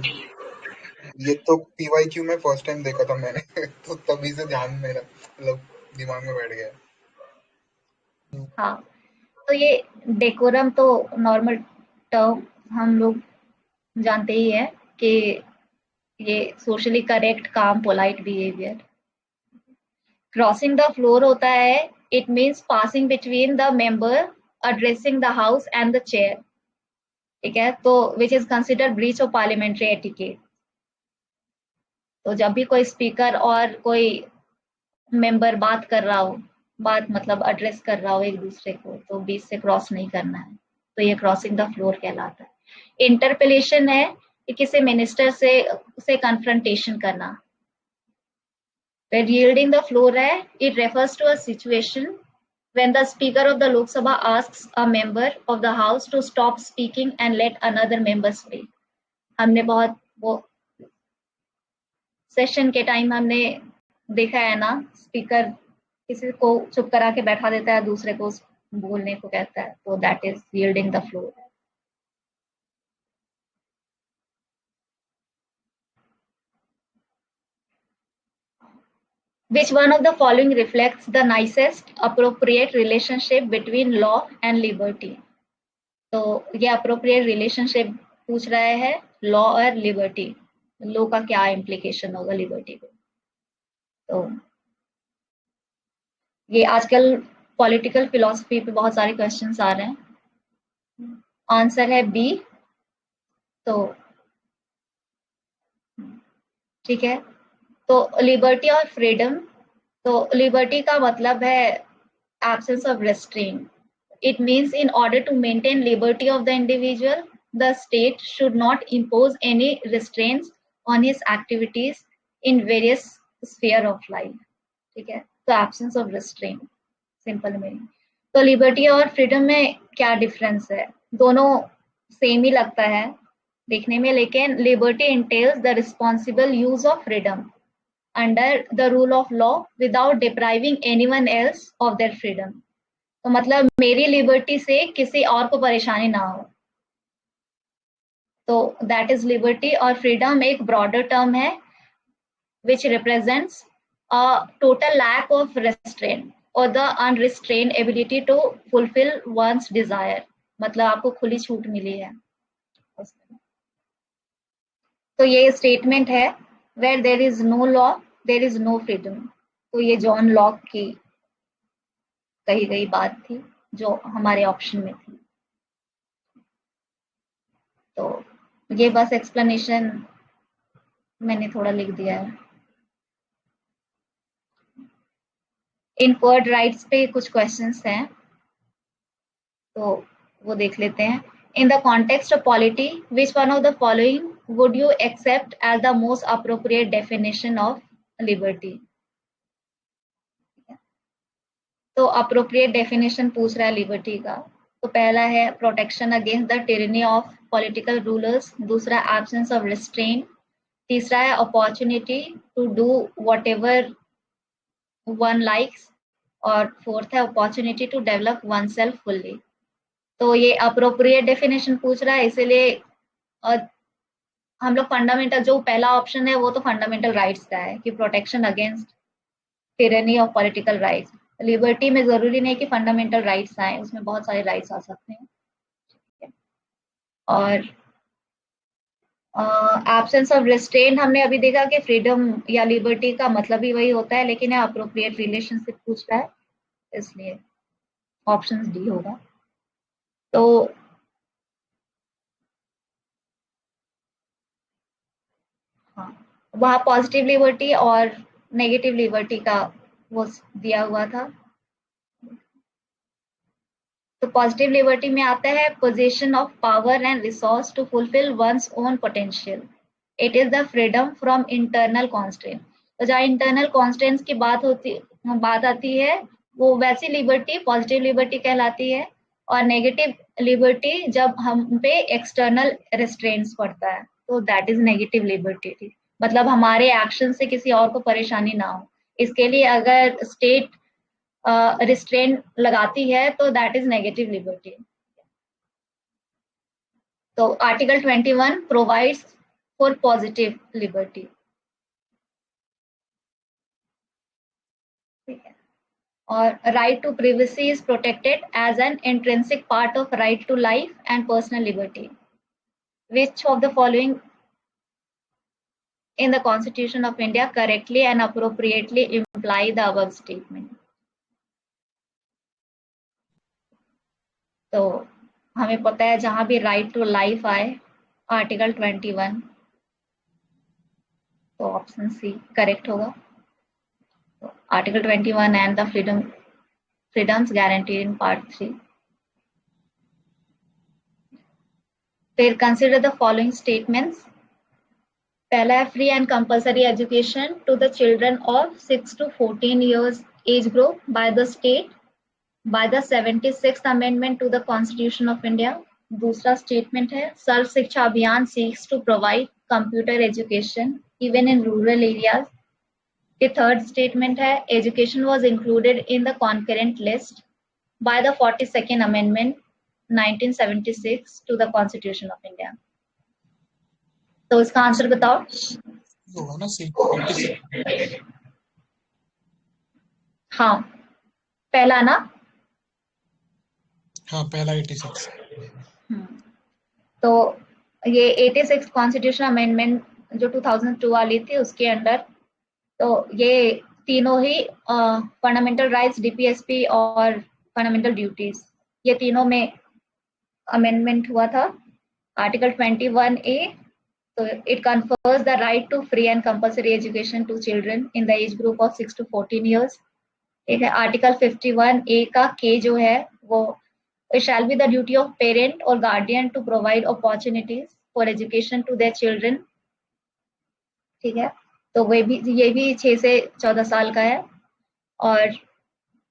H: ये तो पीवाईक्यू में फर्स्ट टाइम देखा था मैंने. तो तभी से ध्यान मेरा मतलब दिमाग में बैठ गया.
B: हाँ, तो ये डेकोरम तो नॉर्मल टर्म हम लोग जानते ही है कि ये सोशली करेक्ट, काम, polite behaviour. Crossing the floor होता है, it means passing between the member, addressing the house and the chair. ठीक है. तो which is considered breach of parliamentary etiquette. तो जब भी कोई स्पीकर और कोई मेंबर बात कर रहा हो, बात मतलब एड्रेस कर रहा हो एक दूसरे को, तो बीच से क्रॉस नहीं करना है. तो ये क्रॉसिंग द फ्लोर कहलाता है. इंटरपेलेशन है कि किसी मिनिस्टर से कन्फ्रंटेशन करना. फिर yielding the floor है, it refers to a situation when the speaker of the Lok Sabha asks a member of the house to stop speaking and let another member speak. हमने बहुत वो session के time हमने देखा है ना, speaker किसी को चुप करा के बैठा देता है, दूसरे को बोलने को कहता है. तो that is yielding the floor. Which one of the following reflects the nicest appropriate relationship between law and liberty? तो ये appropriate relationship पूछ रहा है law और liberty. law का क्या implication होगा liberty को. तो ये आजकल political philosophy पे बहुत सारे questions आ रहे हैं. आंसर है B. तो ठीक है. तो लिबर्टी और फ्रीडम, तो लिबर्टी का मतलब है absence of restraint. It means in order to maintain liberty of the individual the state should not impose any restraints on his activities in various sphere of life. ठीक है, तो absence of restraint simple meaning. तो liberty और freedom में क्या difference है? दोनों same ही लगता है देखने में, लेकिन liberty entails the responsible use of freedom under the rule of law without depriving anyone else of their freedom. तो मतलब मेरी लिबर्टी से किसी और को परेशानी ना हो, तो दैट इज लिबर्टी। और फ्रीडम एक ब्रॉडर टर्म है which represents a total lack of restraint or the unrestrained ability to fulfill one's desire। मतलब आपको खुली छूट मिली है। तो ये स्टेटमेंट है where there is no law there is no freedom। तो ये जॉन लॉक की कही गई बात थी जो हमारे ऑप्शन में थी। तो ये बस एक्सप्लेनेशन मैंने थोड़ा लिख दिया है। इनफर्ड राइट्स पे कुछ क्वेश्चंस हैं, तो वो देख लेते हैं। In the context of polity which one of the following would you accept as the most appropriate definition of liberty? तो अप्रोप्रिएट डेफिनेशन पूछ रहा है लिबर्टी का। तो पहला है protection against the tyranny of political rulers, दूसरा एब्सेंस ऑफ रिस्ट्रेंट, तीसरा है opportunity to do whatever one likes, और फोर्थ है opportunity to develop oneself fully. तो ये अप्रोप्रिएट डेफिनेशन पूछ रहा है, इसीलिए हम लोग फंडामेंटल, जो पहला ऑप्शन है वो तो फंडामेंटल राइट्स का है कि protection against tyranny of political rights. Liberty में जरूरी नहीं कि फंडामेंटल राइट्स आए, उसमें बहुत सारे राइट्स आ सकते हैं। और एब्सेंस ऑफ रिस्ट्रेंट हमने अभी देखा कि फ्रीडम या लिबर्टी का मतलब ही वही होता है, लेकिन यह अप्रोप्रिएट रिलेशनशिप पूछ रहा है, इसलिए ऑप्शन डी होगा। तो हाँ, वहाँ पॉजिटिव लिबर्टी और नेगेटिव लिबर्टी का वो दिया हुआ था। तो पॉजिटिव लिबर्टी में आता है position of power and resource to fulfil one's own potential. It is the freedom from internal constraint. तो जहाँ इंटरनल कॉन्स्ट्रेंट्स की बात आती है वो वैसी लिबर्टी पॉजिटिव लिबर्टी कहलाती है, और नेगेटिव लिबर्टी जब हम पे एक्सटर्नल रिस्ट्रेंट्स पड़ता है तो दैट इज नेगेटिव लिबर्टी। मतलब हमारे एक्शन से किसी और को परेशानी ना हो, इसके लिए अगर स्टेट रिस्ट्रेंट लगाती है तो दैट इज नेगेटिव लिबर्टी। तो article 21 provides for positive liberty. ठीक है, और right to privacy is protected as an intrinsic part of right to life and personal liberty. Which of the following in the Constitution of India correctly and appropriately imply the above statement? तो हमें पता है जहां भी right to life आए article 21, तो option C correct होगा। तो article 21 and the freedoms guaranteed in part 3। फिर कंसिडर द फॉलोइंग स्टेटमेंट्स। पहला है free and compulsory education to the children of 6 to 14 years age group by the state by the 76th amendment to the Constitution of India. दूसरा statement है Sarva Shiksha Abhiyan seeks to provide computer education even in rural areas. The third statement है education was included in the concurrent list by the 42nd Amendment 1976 to the Constitution of India। तो इसका answer बताओ।
D: होगा ना सी 86।
B: हाँ पहला ना,
D: हाँ पहला 86।
B: तो ये 86 कॉन्स्टिट्यूशन अमेंडमेंट जो 2002 वाली थी उसके अंडर, तो ये तीनों ही फंडामेंटल राइट्स, डीपीएसपी और फंडामेंटल ड्यूटीज, ये तीनों में अमेंडमेंट हुआ था। Article 21A, so it confers the right to free and compulsory education to children in the age group of 6 to 14 years। ठीक है, आर्टिकल 51A का के जो है वो It shall be the duty of parent or guardian to provide opportunities for education to their children. ठीक है, तो ये भी 6 से 14 साल का है। और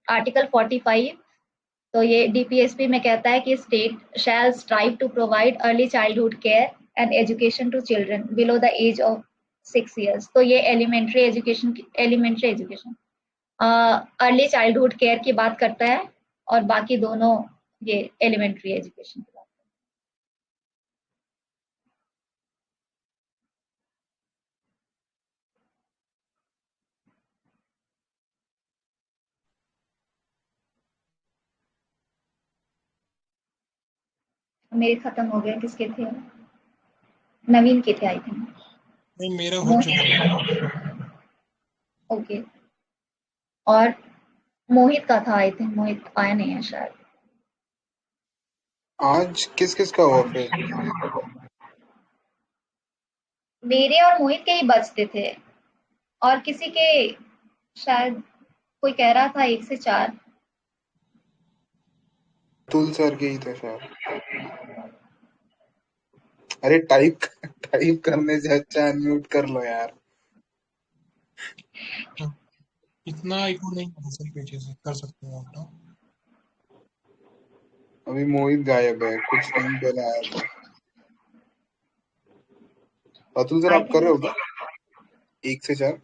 B: आर्टिकल 45, तो ये डीपीएसपी में कहता है कि state shall strive to provide early childhood care and education to children below the age of 6 years। तो ये elementary education early childhood care की बात करता है, और बाकी दोनों ये एलिमेंट्री एजुकेशन की बात करता है। मेरे खत्म हो गए, किसके थे? नवीन के थे आई थिंक।
D: नहीं, मेरा हो चुका है।
B: ओके, और मोहित का था आई थिंक, मोहित आया नहीं है शायद।
H: आज किस किस का हुआ फिर?
B: मेरे और मोहित के ही बचते थे, और किसी के शायद कोई कह रहा था 1 से 4।
H: अतुल सर के ही था शायद। अरे टाइप करने से अच्छा अनम्यूट कर लो यार।
D: इतना इको नहीं कर सकते, पीछे से कर सकते हो आप ना।
H: अभी मोहित गायब है, कुछ टाइम पहले आया था। अतुल सर आप कर रहे हो क्या 1 से 4?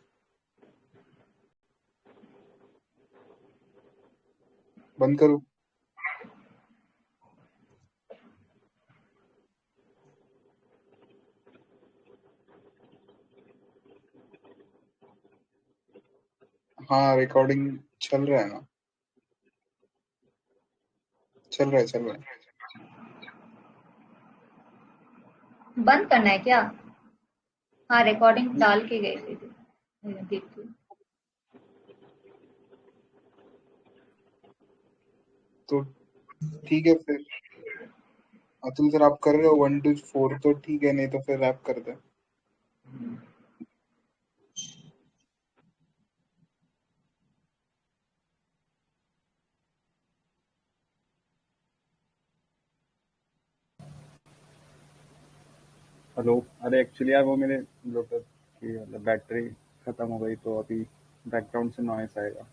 H: बंद करो। हाँ रिकॉर्डिंग चल रहा है ना? चल रहा है।
B: बंद करना है क्या? हाँ, रिकॉर्डिंग डाल के गए थे, देखती हूँ।
H: तो ठीक है फिर अतुल सर आप कर रहे हो 1 to 4 तो ठीक है, नहीं तो फिर रैप कर दे।
E: हेलो, अरे एक्चुअली यार वो मेरे ब्लूटूथ की मतलब बैटरी खत्म हो गई, तो अभी बैकग्राउंड से नॉइस आएगा।